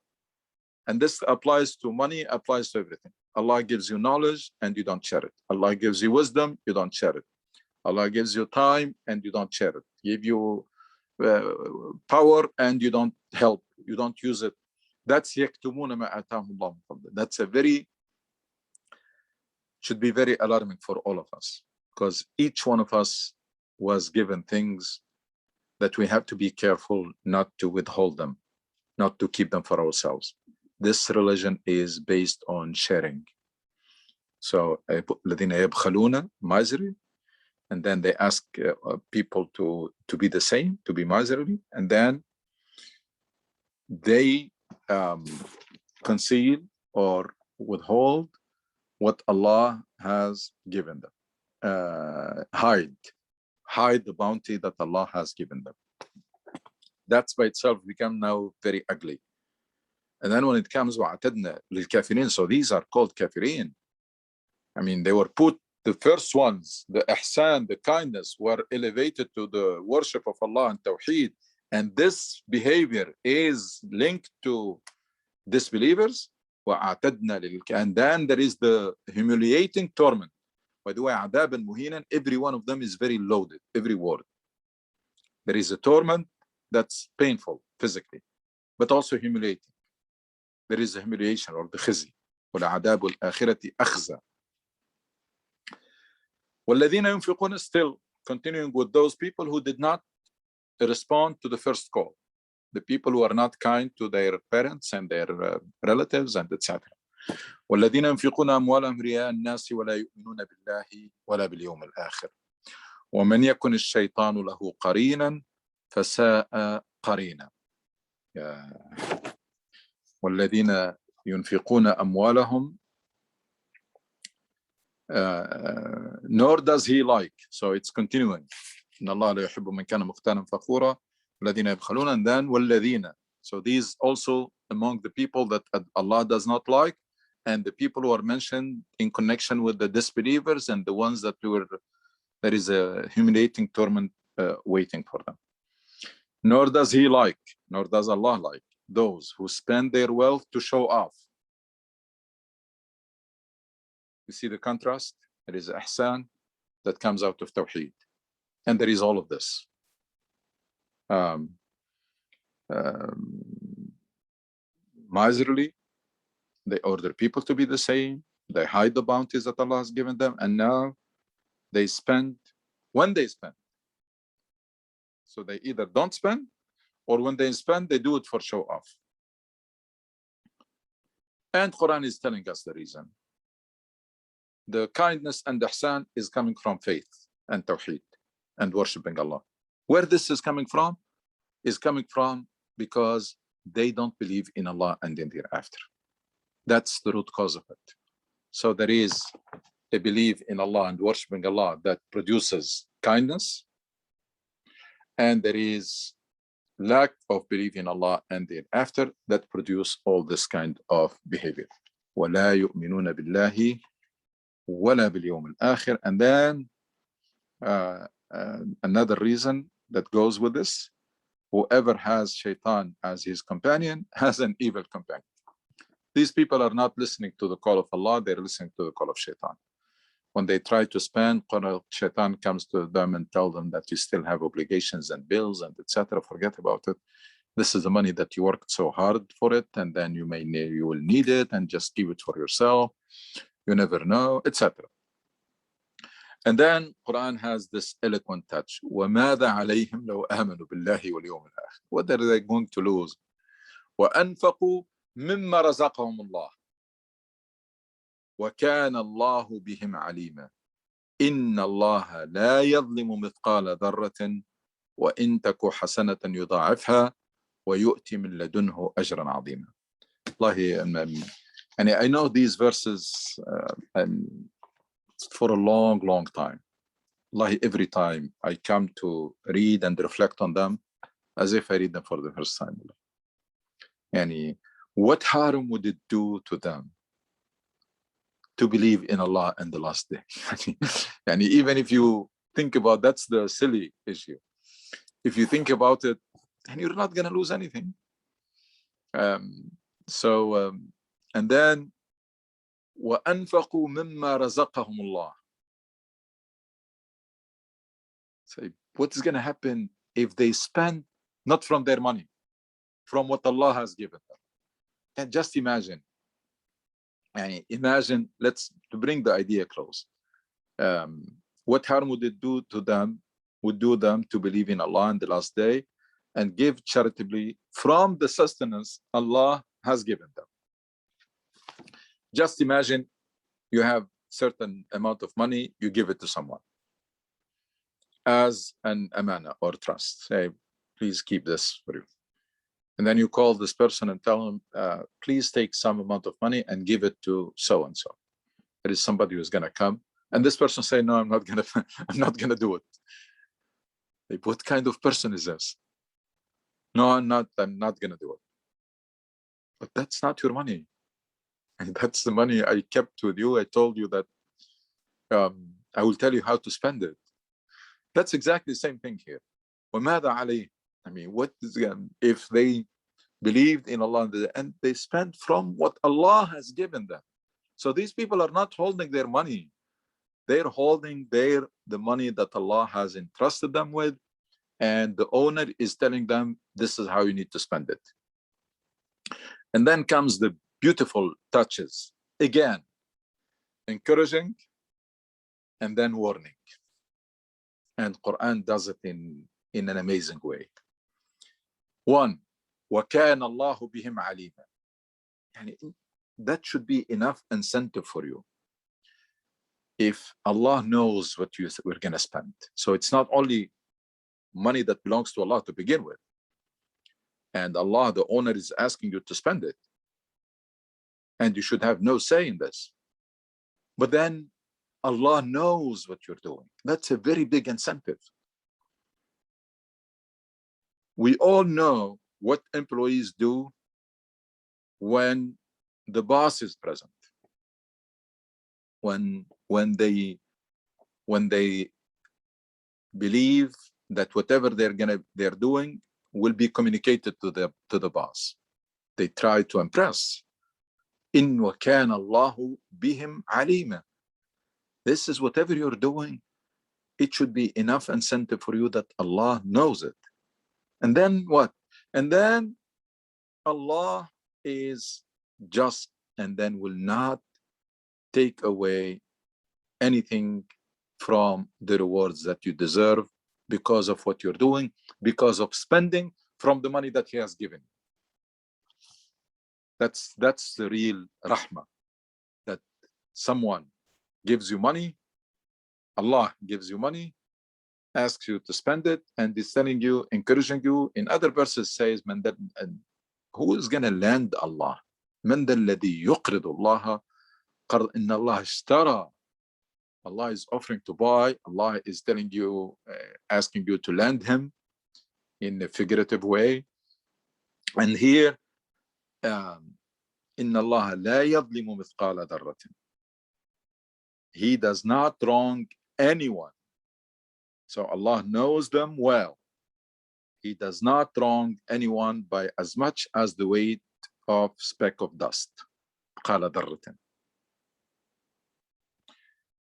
And this applies to money, applies to everything. Allah gives you knowledge and you don't share it. Allah gives you wisdom, you don't share it. Allah gives you time and you don't share it. Give you power and you don't help, you don't use it. That's يَكْتُمُونَ مَا آتَاهُمُ اللَّهُ مِنْ فَضْلِهِ. That's should be very alarming for all of us, because each one of us was given things that we have to be careful not to withhold them, not to keep them for ourselves. This religion is based on sharing. So الذين يبخلون, misery, and then they ask people to be the same, to be miserly, and then they conceal or withhold what Allah has given them. Hide the bounty that Allah has given them. That's by itself become now very ugly. And then when it comes وَعَتَدْنَا لِلْكَافِرِينَ, so these are called kafirin. I mean, they were put, the first ones, the ihsan, the kindness, were elevated to the worship of Allah and tawheed. And this behavior is linked to disbelievers. And then there is the humiliating torment. By the way, عذابًا مهينًا, every one of them is very loaded, every word. There is a torment that's painful physically, but also humiliating. There is a humiliation, or the khizy. وَلَعَذَابُ الْآخِرَةِ أَخْزَى. وَالَّذِينَ يُنْفِقُونَ, still continuing with those people who did not respond to the first call. The people who are not kind to their parents and their relatives and etc. والذين ينفقون أموالهم رئاء الناس ولا يؤمنون بالله ولا باليوم الآخر ومن يكن الشيطان له قرينا فساء قرينا. والذين ينفقون أموالهم, nor does he like, so it's continuing. إن الله لا يحب من كان مختالا فخورا الذين يبخلون, and then والذين, so these also among the people that Allah does not like, and the people who are mentioned in connection with the disbelievers and the ones that there is a humiliating torment waiting for them. Nor does he like, nor does Allah like, those who spend their wealth to show off. You see the contrast? There is ihsan that comes out of tawheed, and there is all of this. Miserly, they order people to be the same, they hide the bounties that Allah has given them, and now they spend when they spend. So they either don't spend, or when they spend, they do it for show off. And Quran is telling us the reason. The kindness and ihsan is coming from faith and tawheed and worshipping Allah. Where this is coming from is coming from because they don't believe in Allah and in the hereafter. That's the root cause of it. So there is a belief in Allah and worshipping Allah that produces kindness, and there is lack of belief in Allah and the hereafter that produce all this kind of behavior. وَلَا يُؤْمِنُونَ بِاللَّهِ وَلَا بِالْيَوْمِ الْآخِرِ. And then another reason that goes with this, whoever has shaitan as his companion has an evil companion. These people are not listening to the call of Allah, they're listening to the call of shaitan. When they try to spend, shaitan comes to them and tell them that you still have obligations and bills and etc. Forget about it. This is the money that you worked so hard for it, and then you will need it, and just keep it for yourself. You never know, etc. And then Quran has this eloquent touch. وَمَاذَا عَلَيْهِمْ لَوْ آمَنُوا بِاللَّهِ وَالْيَوْمِ الْآخِرِ. What are they going to lose? وَأَنفَقُوا مِمَّا رَزَقَهُمُ اللَّهُ وَكَانَ اللَّهُ بِهِمْ عَلِيمًا إِنَّ اللَّهَ لَا يَظْلِمُ مِثْقَالَ ذَرَّةٍ وَإِن تَكُ حَسَنَةً يُضَاعِفْهَا وَيُؤْتِ مِن لَدُنْهُ أَجْرًا عَظِيمًا. And I know these verses and for a long, long time. Wallahi, every time I come to read and reflect on them, as if I read them for the first time. Yani, what harm would it do to them to believe in Allah and the last day? And even if you think about, that's the silly issue. If you think about it, and you're not going to lose anything. And then وَأَنفَقُوا مِمَّا رَزَقَهُمُ اللَّهُ. So what is going to happen if they spend not from their money, from what Allah has given them? And just imagine. And imagine, to bring the idea close. What harm would it do to them? Would do them to believe in Allah and the last day and give charitably from the sustenance Allah has given them. Just imagine you have certain amount of money, you give it to someone as an amana or trust. Say, please keep this for you. And then you call this person and tell him, please take some amount of money and give it to so-and-so. There is somebody who's gonna come. And this person say, no, I'm not gonna do it. Like, what kind of person is this? No, I'm not gonna do it. But that's not your money. And that's the money I kept with you. I told you that I will tell you how to spend it. That's exactly the same thing here. وَمَاذَا عَلَيْهِ. I mean, what is, if they believed in Allah and they spent from what Allah has given them. So these people are not holding their money. They're holding the money that Allah has entrusted them with, and the owner is telling them, this is how you need to spend it. And then comes the beautiful touches. Again, encouraging and then warning. And Quran does it in an amazing way. One, وَكَانَ اللَّهُ بِهِمْ عَلِيمًا. And that should be enough incentive for you. If Allah knows what we're going to spend. So it's not only money that belongs to Allah to begin with. And Allah, the owner, is asking you to spend it. And you should have no say in this. But then Allah knows what you're doing. That's a very big incentive. We all know what employees do when the boss is present. When they believe that whatever they're doing will be communicated to the boss. They try to impress. In وَكَانَ اللَّهُ بِهِمْ عَلِيمًا. This is whatever you're doing, it should be enough incentive for you that Allah knows it. And then what? And then Allah is just and then will not take away anything from the rewards that you deserve because of what you're doing, because of spending from the money that He has given. That's the real rahmah, that someone gives you money, Allah gives you money, asks you to spend it, and is telling you, encouraging you. In other verses says, who is going to lend Allah? من ذا الذي يقرض الله قرض إن الله اشترى. Allah is offering to buy. Allah is telling you, asking you to lend Him in a figurative way. And here, إن الله لا يظلم مثقال ذرة. He does not wrong anyone. So Allah knows them well. He does not wrong anyone by as much as the weight of speck of dust. قال ذرة.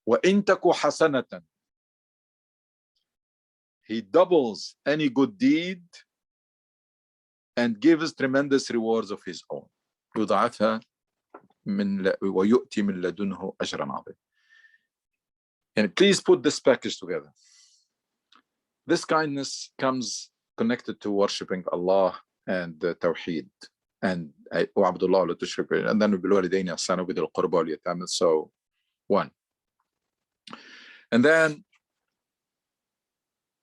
وإن تك حسنة. He doubles any good deed and gives tremendous rewards of His own. يضاعفها ويؤتي من لدنه أجرا عظيما. And please put this package together. This kindness comes connected to worshiping Allah and Tawheed. And وَعْبُدُ اللَّهَ وَلَا تُشْرِكُوا بِهِ. And then وَبِالْوَالِدَيْنِ إِحْسَانًا وَبِذِي الْقُرْبَى وَالْيَتَامَى. So, one. And then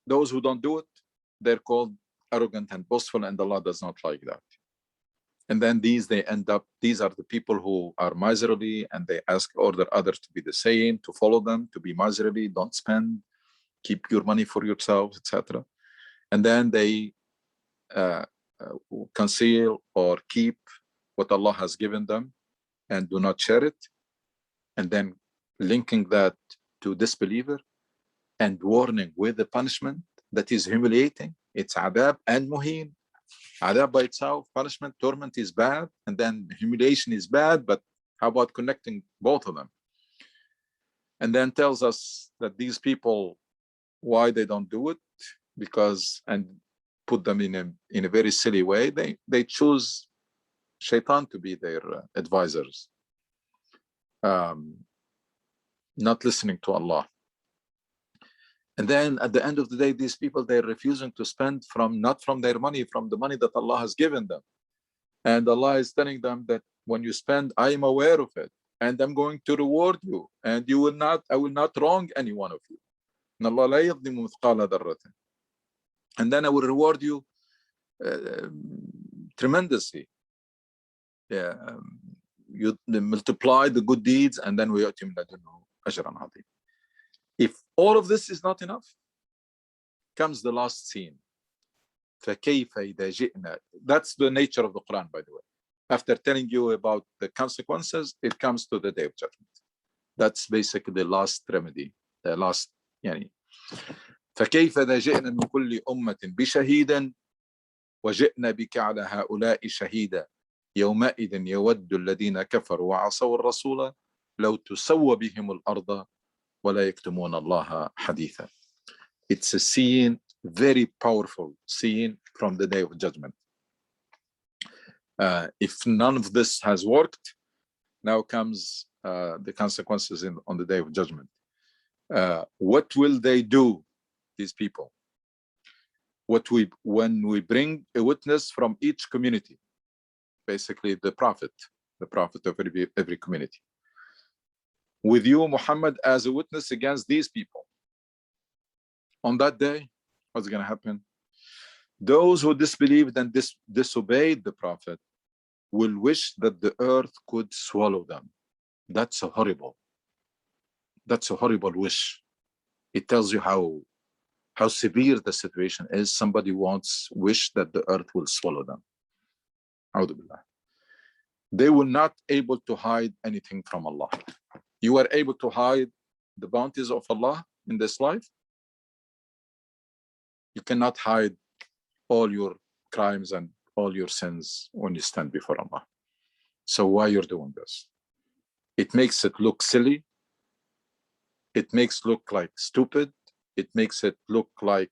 those who don't do it, they're called arrogant and boastful, and Allah does not like that. And then these are the people who are miserly, and they order others to be the same, to follow them, to be miserly, don't spend, keep your money for yourselves, etc. And then they conceal or keep what Allah has given them and do not share it. And then linking that to disbeliever and warning with the punishment that is humiliating. It's adab and muhin. Adab by itself, punishment, torment is bad, and then humiliation is bad, but how about connecting both of them? And then tells us that these people, why they don't do it, because, and put them in a very silly way, they choose shaitan to be their advisors, not listening to Allah. And then at the end of the day, these people, they're refusing to spend not from their money, from the money that Allah has given them. And Allah is telling them that when you spend, I am aware of it, and I'm going to reward you, and I will not wrong any one of you. And then I will reward you tremendously. Yeah, you multiply the good deeds, and then we if all of this is not enough, comes the last scene. That's the nature of the Quran, by the way. After telling you about the consequences, it comes to the Day of Judgment. That's basically the last remedy, the last يعني. فكيف إذا جئنا من كل أمة بشهيد وجئنا بك على هؤلاء شهيدا يومئذ يود الذين كفروا وعصوا الرسول لو تسوى بهم الأرض ولا يكتمون الله حديثا. It's a scene, very powerful scene from the Day of Judgment. If none of this has worked, now comes the consequences on the Day of Judgment. What will they do, these people? When we bring a witness from each community, basically the prophet of every community, with you, Muhammad, as a witness against these people. On that day, what's going to happen? Those who disbelieved and disobeyed the prophet will wish that the earth could swallow them. That's a horrible wish. It tells you how severe the situation is. Somebody wish that the earth will swallow them. They will not able to hide anything from Allah. You are able to hide the bounties of Allah in this life. You cannot hide all your crimes and all your sins when you stand before Allah. So why you're doing this? It makes it look silly. It makes it look like stupid. It makes it look like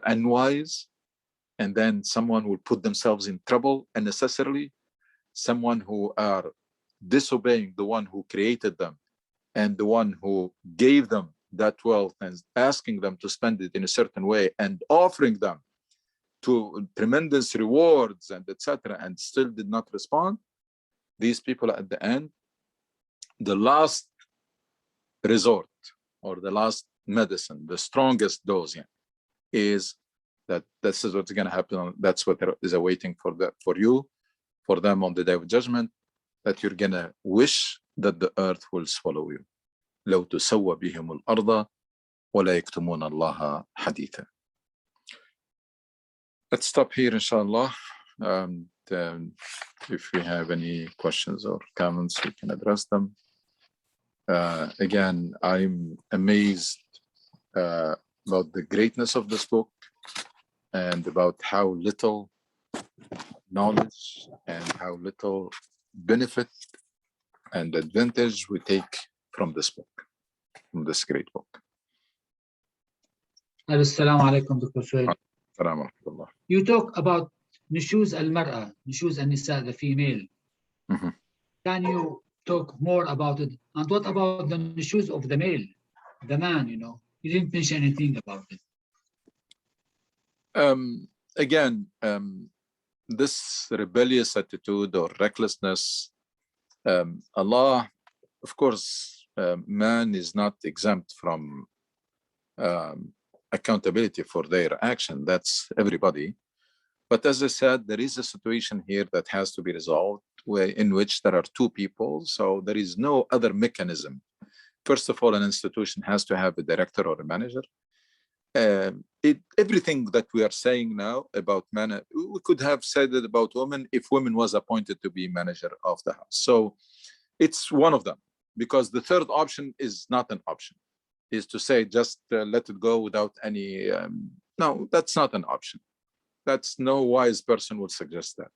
unwise. And then someone will put themselves in trouble unnecessarily. Someone who are disobeying the one who created them and the one who gave them that wealth and asking them to spend it in a certain way and offering them to tremendous rewards and etc. and still did not respond. These people at the end, the last resort or the last medicine, the strongest dose is that this is what's going to happen. That's what is awaiting for you, for them on the Day of Judgment, that you're going to wish that the earth will swallow you. لو تسوى بهم الأرض ولا يكتمون الله حديثا. Let's stop here, inshallah. If we have any questions or comments, we can address them. Again, I'm amazed about the greatness of this book and about how little knowledge and how little benefit and advantage we take from this book, from this great book. Assalamu alaikum, Dr. Suhail. You talk about nushuz al-mar'a, nushuz al-nisa, the female. Mm-hmm. Can you talk more about it. And what about the issues of the male, the man? You didn't mention anything about it. Again, this rebellious attitude or recklessness, Allah, of course, man is not exempt from accountability for their action. That's everybody. But as I said, there is a situation here that has to be resolved in which there are two people. So there is no other mechanism. First of all, an institution has to have a director or a manager. Everything that we are saying now about men, we could have said it about women if women was appointed to be manager of the house. So it's one of them, because the third option is not an option, is to say just let it go without any, no, that's not an option. That's no wise person would suggest that.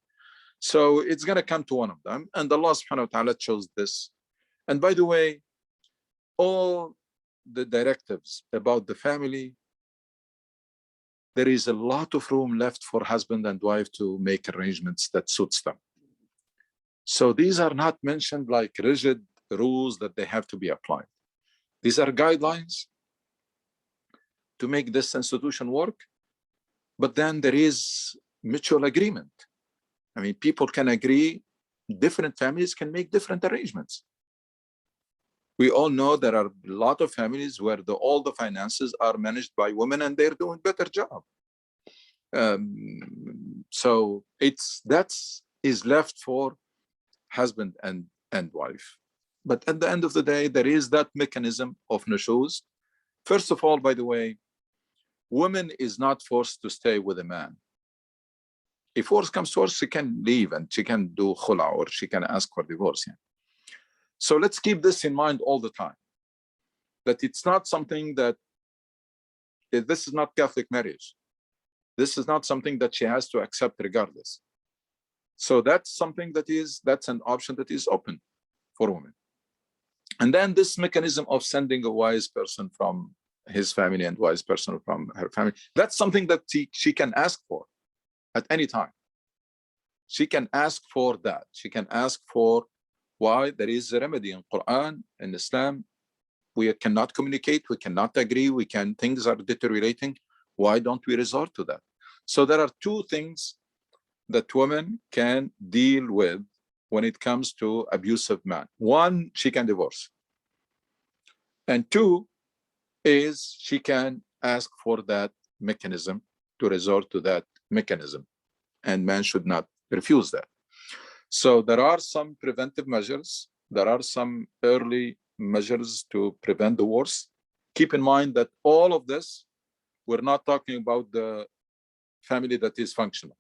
So it's going to come to one of them, and Allah subhanahu wa ta'ala chose this. And by the way, all the directives about the family, there is a lot of room left for husband and wife to make arrangements that suits them. So these are not mentioned like rigid rules that they have to be applied. These are guidelines to make this institution work, but then there is mutual agreement. I mean, people can agree, different families can make different arrangements. We all know there are a lot of families where all the finances are managed by women and they're doing a better job. So that is left for husband and wife. But at the end of the day, there is that mechanism of nushuz. First of all, by the way, woman is not forced to stay with a man. If worse comes to worse, she can leave and she can do khula, or she can ask for divorce. Yeah. So let's keep this in mind all the time, that it's not something that, this is not Catholic marriage. This is not something that she has to accept regardless. So that's something that's an option that is open for women. And then this mechanism of sending a wise person from his family and wise person from her family, that's something that she can ask for at any time. She can ask for that. She can ask for why there is a remedy in Quran and Islam. We cannot communicate, we cannot agree, things are deteriorating. Why don't we resort to that? So there are two things that women can deal with when it comes to abusive man. One, she can divorce. And two is she can ask for that mechanism, to resort to that mechanism. And man should not refuse that. So there are some preventive measures. There are some early measures to prevent the worst. Keep in mind that all of this, we're not talking about the family that is functional.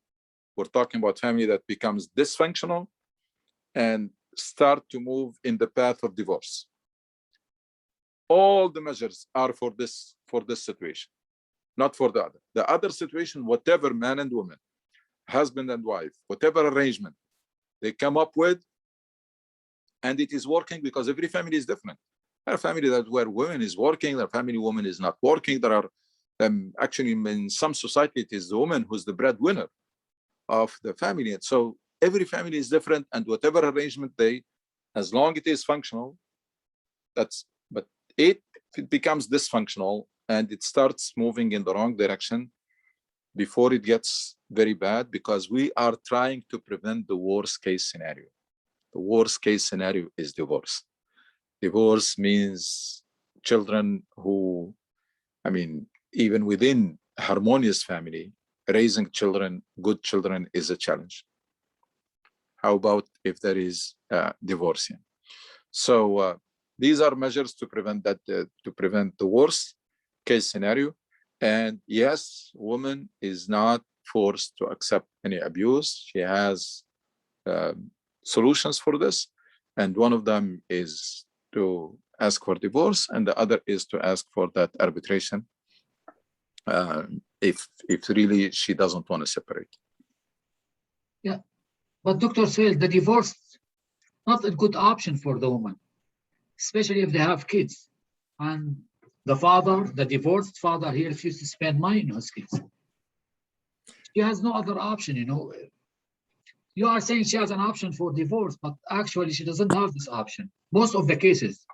We're talking about family that becomes dysfunctional and start to move in the path of divorce. All the measures are for this situation, not for the other. The other situation, whatever man and woman, husband and wife, whatever arrangement they come up with, and it is working, because every family is different. There are families where women is working, there are family woman is not working. There are actually in some society, it is the woman who's the breadwinner of the family. And so every family is different, and whatever arrangement as long as it is functional, but if it becomes dysfunctional and it starts moving in the wrong direction, before it gets very bad, because we are trying to prevent the worst case scenario. The worst case scenario is divorce. Divorce means children who, I mean, even within a harmonious family, raising children, good children, is a challenge. How about if there is divorce? So these are measures to prevent that, to prevent the worst case scenario. And yes, woman is not forced to accept any abuse. She has solutions for this. And one of them is to ask for divorce, and the other is to ask for that arbitration if really she doesn't want to separate. Yeah, but Dr. says the divorce not a good option for the woman, especially if they have kids. And the father, the divorced father, he refused to spend money on his kids. She has no other option, You are saying she has an option for divorce, but actually she doesn't have this option. Most of the cases.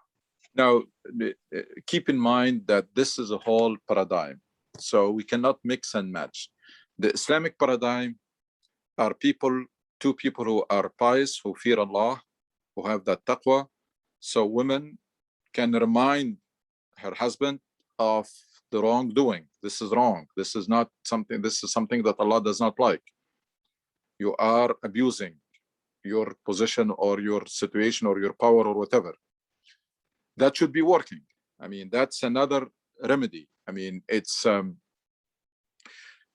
Now, keep in mind that this is a whole paradigm. So we cannot mix and match. The Islamic paradigm are two people who are pious, who fear Allah, who have that taqwa. So women can remind her husband of the wrongdoing. This is wrong. This is not something, this is something that Allah does not like. You are abusing your position or your situation or your power or whatever. That should be working. I mean, that's another remedy. I mean, it's,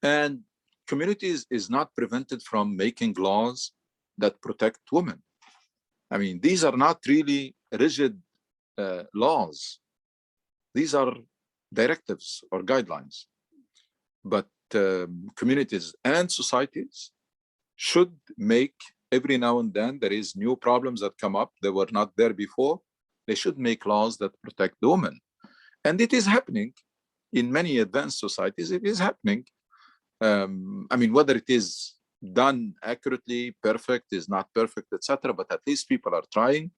and communities is not prevented from making laws that protect women. I mean, these are not really rigid laws. These are directives or guidelines. But communities and societies should make, every now and then there is new problems that come up that were not there before. They should make laws that protect the woman. And it is happening in many advanced societies. It is happening. I mean, whether it is done accurately, perfect, is not perfect, etc., but at least people are trying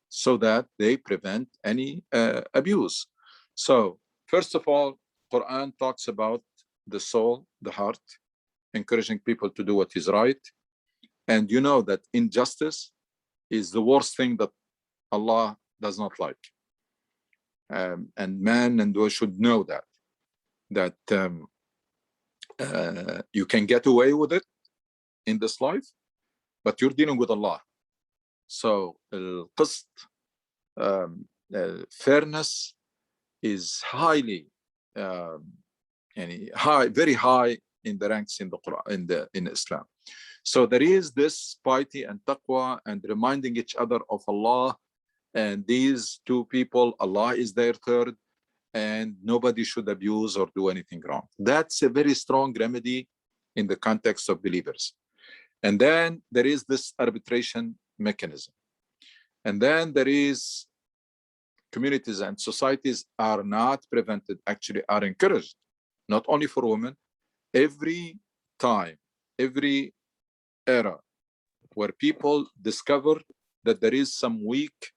so that they prevent any abuse. So first of all, Quran talks about the soul, the heart, encouraging people to do what is right. And you know that injustice is the worst thing that Allah does not like. And man and boy should know that you can get away with it in this life, but you're dealing with Allah. So qist, fairness is highly very high in the ranks in the Quran, in Islam. So there is this piety and taqwa and reminding each other of Allah, and these two people, Allah is their third, and nobody should abuse or do anything wrong. That's a very strong remedy in the context of believers. And then there is this arbitration mechanism. And then there is communities and societies are not prevented, actually are encouraged, not only for women, every time, every era where people discover that there is some weak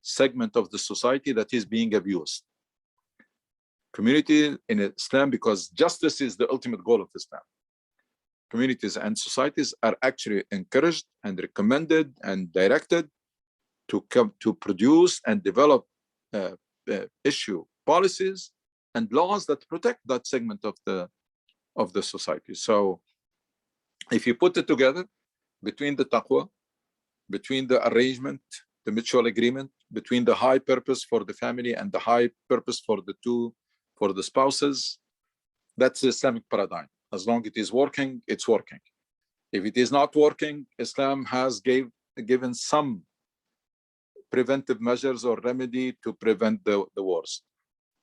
segment of the society that is being abused. Community in Islam, because justice is the ultimate goal of Islam. Communities and societies are actually encouraged and recommended and directed to come to produce and develop issue policies and laws that protect that segment of the society. So if you put it together between the taqwa, between the arrangement, the mutual agreement, between the high purpose for the family and the high purpose for the spouses, that's the Islamic paradigm. As long as it is working, it's working. If it is not working, Islam has given some preventive measures or remedy to prevent the worst.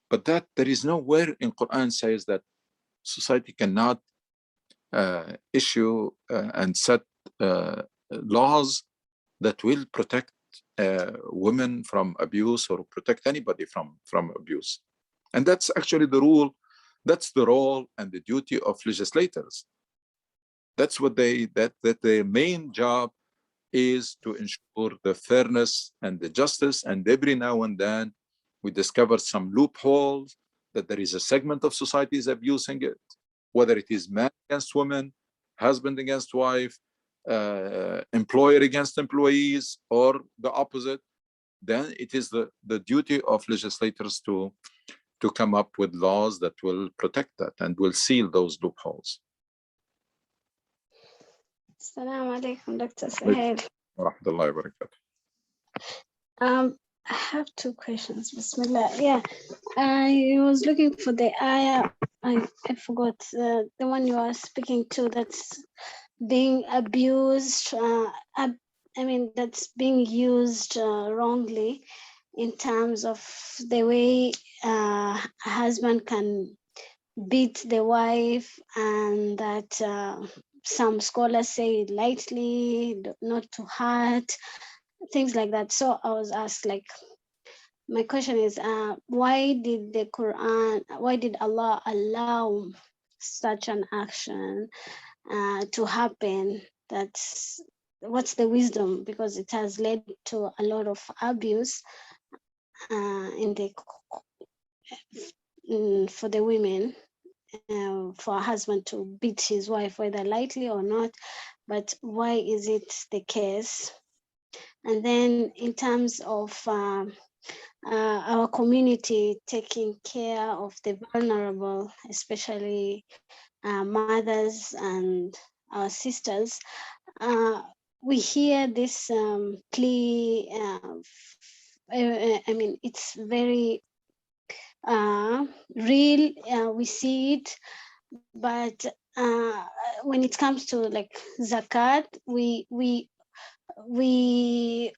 But that there is nowhere in Quran says that society cannot issue and set laws that will protect women from abuse or protect anybody from abuse. And that's actually the rule. That's the role and the duty of legislators. That's what that their main job is, to ensure the fairness and the justice. And every now and then we discover some loopholes that there is a segment of society is abusing it, whether it is man against woman, husband against wife, employer against employees, or the opposite. Then it is the duty of legislators to come up with laws that will protect that and will seal those loopholes. Assalamu alaikum, Dr. Sahel. Rahmatullahi wa barakatuh. I have two questions. Bismillah. Yeah, I was looking for the ayah. I forgot the one you are speaking to. That's being abused. I mean, that's being used wrongly in terms of the way a husband can beat the wife, and that some scholars say lightly, not to hurt, things like that. So I was asked, like, my question is, why did Allah allow such an action to happen, what's the wisdom, because it has led to a lot of abuse for the women, for a husband to beat his wife, whether lightly or not. But why is it the case? And then in terms of our community taking care of the vulnerable, especially mothers and our sisters, we hear this plea. I mean, it's very real. We see it, but when it comes to like zakat, we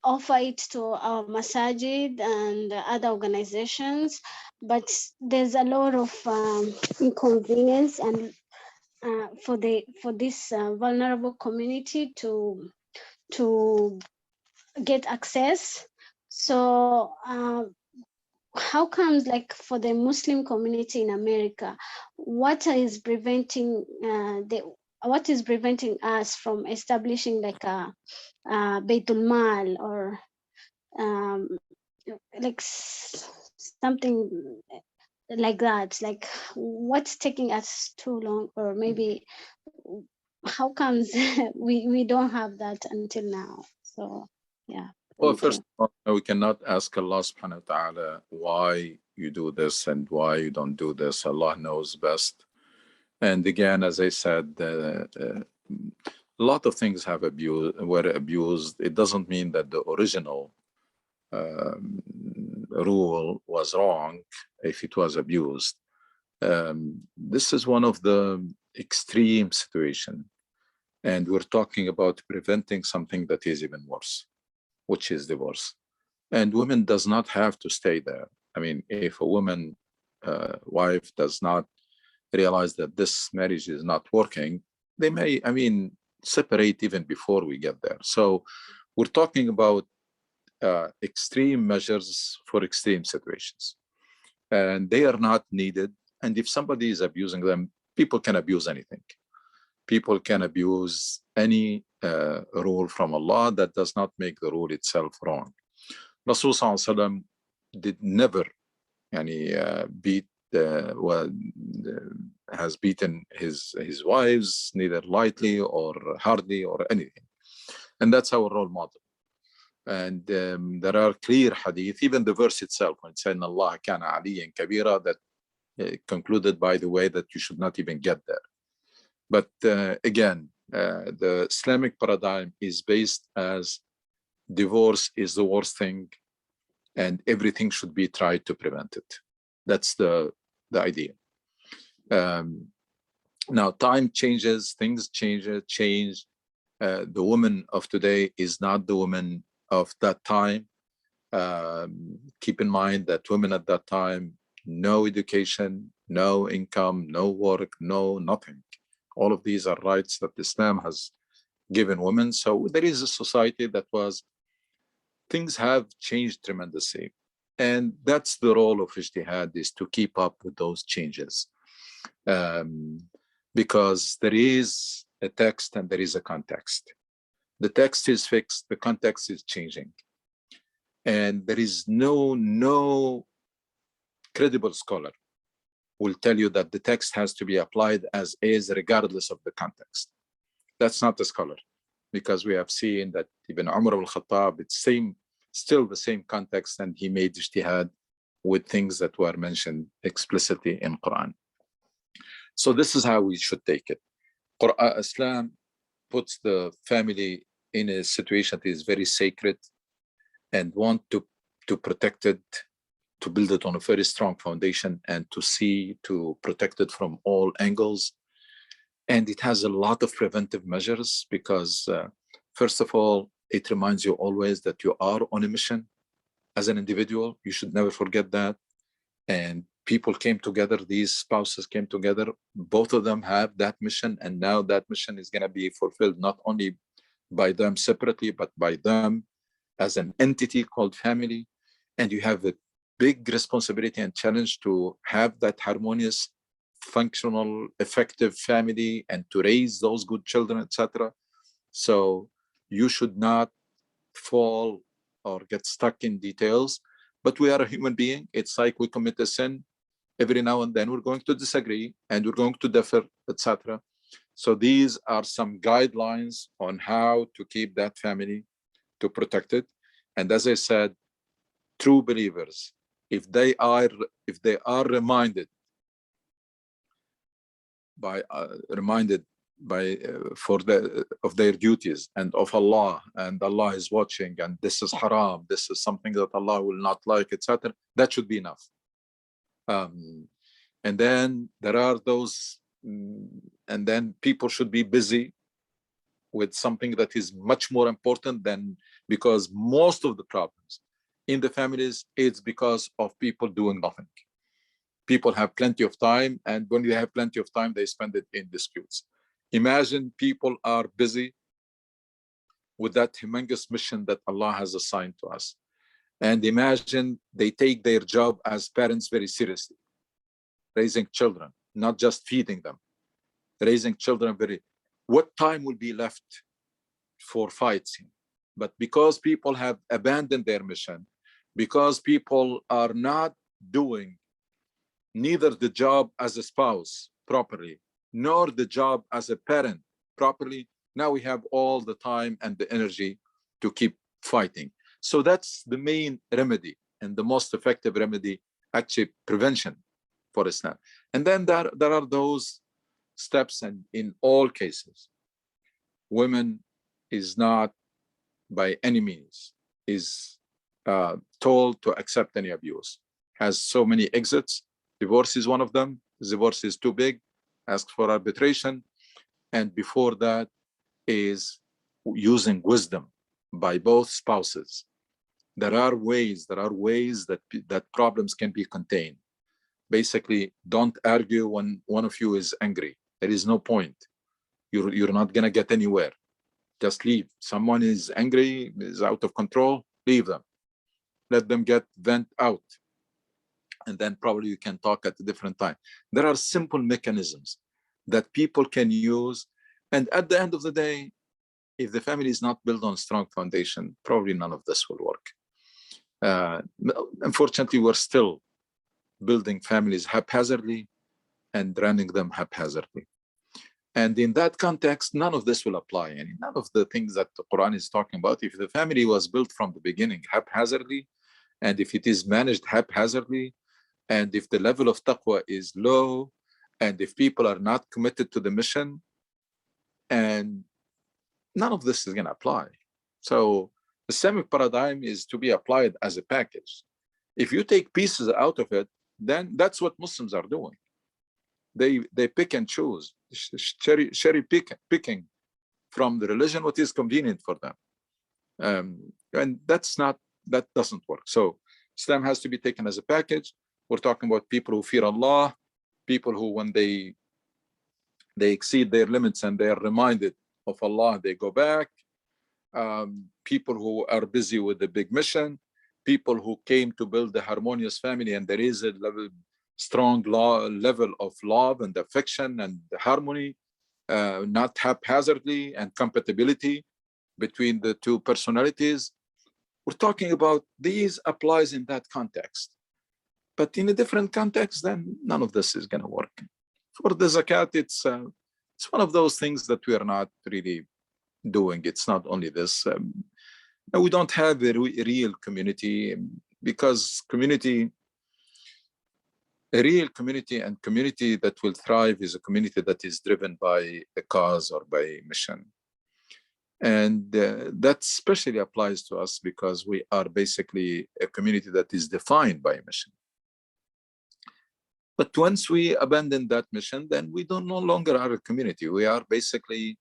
offer it to our masajid and other organizations, but there's a lot of inconvenience and for this vulnerable community to get access. So how comes, like, for the Muslim community in America, what is preventing us from establishing like a Baitul Mal, or like something like that? Like, what's taking us too long, or maybe how comes we don't have that until now? So yeah. Well, first of all, we cannot ask Allah subhanahu wa ta'ala why you do this and why you don't do this. Allah knows best. And again, as I said, a lot of things were abused. It doesn't mean that the original rule was wrong if it was abused. This is one of the extreme situations. And we're talking about preventing something that is even worse, which is divorce. And women does not have to stay there. I mean, if a woman, wife does not realize that this marriage is not working, they may, I mean, separate even before we get there. So we're talking about extreme measures for extreme situations. And they are not needed. And if somebody is abusing them, people can abuse anything. People can abuse any rule from Allah. That does not make the rule itself wrong. Rasul Sallallahu Alaihi Wasallam did never beat has beaten his wives, neither lightly or hardly or anything. And that's our role model. And there are clear hadith, even the verse itself, when it said, Allah kana aliyan kabira, that concluded, by the way, that you should not even get there. But again, the Islamic paradigm is based as divorce is the worst thing and everything should be tried to prevent it. That's the idea. Now, time changes, things change. The woman of today is not the woman of that time. Keep in mind that women at that time, no education, no income, no work, no nothing. All of these are rights that Islam has given women. So there is a society that things have changed tremendously. And that's the role of ijtihad, is to keep up with those changes. Because there is a text and there is a context. The text is fixed, the context is changing. And there is no credible scholar will tell you that the text has to be applied as is regardless of the context. That's not a scholar, because we have seen that even Umar al-Khattab, it's still the same context, and he made ijtihad with things that were mentioned explicitly in Quran. So this is how we should take it. Islam puts the family in a situation that is very sacred and want to protect it, to build it on a very strong foundation, and to protect it from all angles. And it has a lot of preventive measures because, first of all, it reminds you always that you are on a mission as an individual. You should never forget that. And people came together, these spouses came together, both of them have that mission, and now that mission is going to be fulfilled not only by them separately, but by them as an entity called family. And you have a big responsibility and challenge to have that harmonious, functional, effective family and to raise those good children, etc. So you should not fall or get stuck in details, but we are a human being. It's like we commit a sin. Every now and then we're going to disagree and we're going to differ, etc. So these are some guidelines on how to keep that family, to protect it. And as I said, true believers, if they are reminded by for of their duties and of Allah, and Allah is watching, and this is haram, this is something that Allah will not like, etc., that should be enough. And then there are those, and then people should be busy with something that is much more important than, because most of the problems in the families, it's because of people doing nothing. People have plenty of time, and when they have plenty of time, they spend it in disputes. Imagine people are busy with that humongous mission that Allah has assigned to us. And imagine they take their job as parents very seriously, raising children, not just feeding them, raising children what time will be left for fighting? But because people have abandoned their mission, because people are not doing neither the job as a spouse properly, nor the job as a parent properly, now we have all the time and the energy to keep fighting. So that's the main remedy, and the most effective remedy, actually prevention for Islam. And then there are those steps, and in all cases, women is not by any means is told to accept any abuse. Has so many exits. Divorce is one of them. Divorce is too big, ask for arbitration. And before that is using wisdom by both spouses. There are ways that problems can be contained. Basically, don't argue when one of you is angry. There is no point. You're not gonna get anywhere. Just leave. Someone is angry, is out of control, leave them. Let them vent out. And then probably you can talk at a different time. There are simple mechanisms that people can use. And at the end of the day, if the family is not built on a strong foundation, probably none of this will work. Unfortunately, we're still building families haphazardly and running them haphazardly. And in that context, none of this will apply. And none of the things that the Quran is talking about, if the family was built from the beginning haphazardly, and if it is managed haphazardly, and if the level of taqwa is low, and if people are not committed to the mission, and none of this is going to apply. So the Islamic paradigm is to be applied as a package. If you take pieces out of it, then that's what Muslims are doing. They pick and choose, cherry picking from the religion what is convenient for them, and that doesn't work. So Islam has to be taken as a package. We're talking about people who fear Allah, people who, when they exceed their limits and they are reminded of Allah, they go back. People who are busy with the big mission, people who came to build a harmonious family, and there is a strong level of love and affection and harmony, not haphazardly, and compatibility between the two personalities. We're talking about these applies in that context. But in a different context, then none of this is going to work. For the zakat, it's one of those things that we are not really doing. It's not only this. We don't have a real community, because a real community and community that will thrive is a community that is driven by a cause or by mission. And that especially applies to us because we are basically a community that is defined by a mission. But once we abandon that mission, then we no longer are a community. We are basically,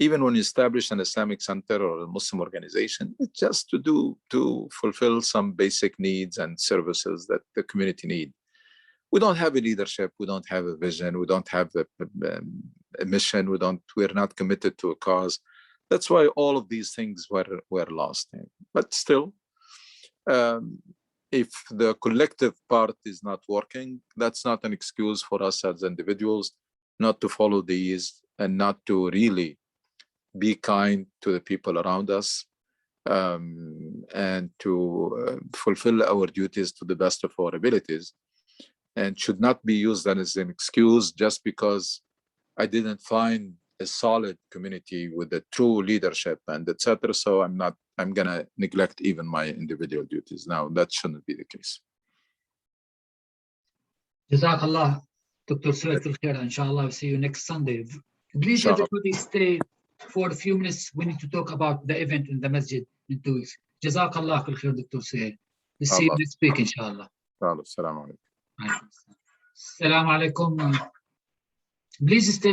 even when you establish an Islamic center or a Muslim organization, it's just to fulfill some basic needs and services that the community need. We don't have a leadership. We don't have a vision. We don't have a mission. We're not committed to a cause. That's why all of these things were lost. But still, if the collective part is not working, that's not an excuse for us as individuals not to follow these and not to really be kind to the people around us, and to fulfill our duties to the best of our abilities, and should not be used as an excuse just because I didn't find a solid community with a true leadership and etc. So I'm gonna neglect even my individual duties. Now that shouldn't be the case. Jazakallah, Dr. Suhail fil khair. Inshallah, we'll see you next Sunday. Please, Inshallah. everybody, stay for a few minutes. We need to talk about the event in the masjid in 2 weeks. Jazakallah fil khair, Dr. Suhail. We'll see you Allah. next week, inshallah. Assalamu alaikum. Assalamu alaikum. Please stay.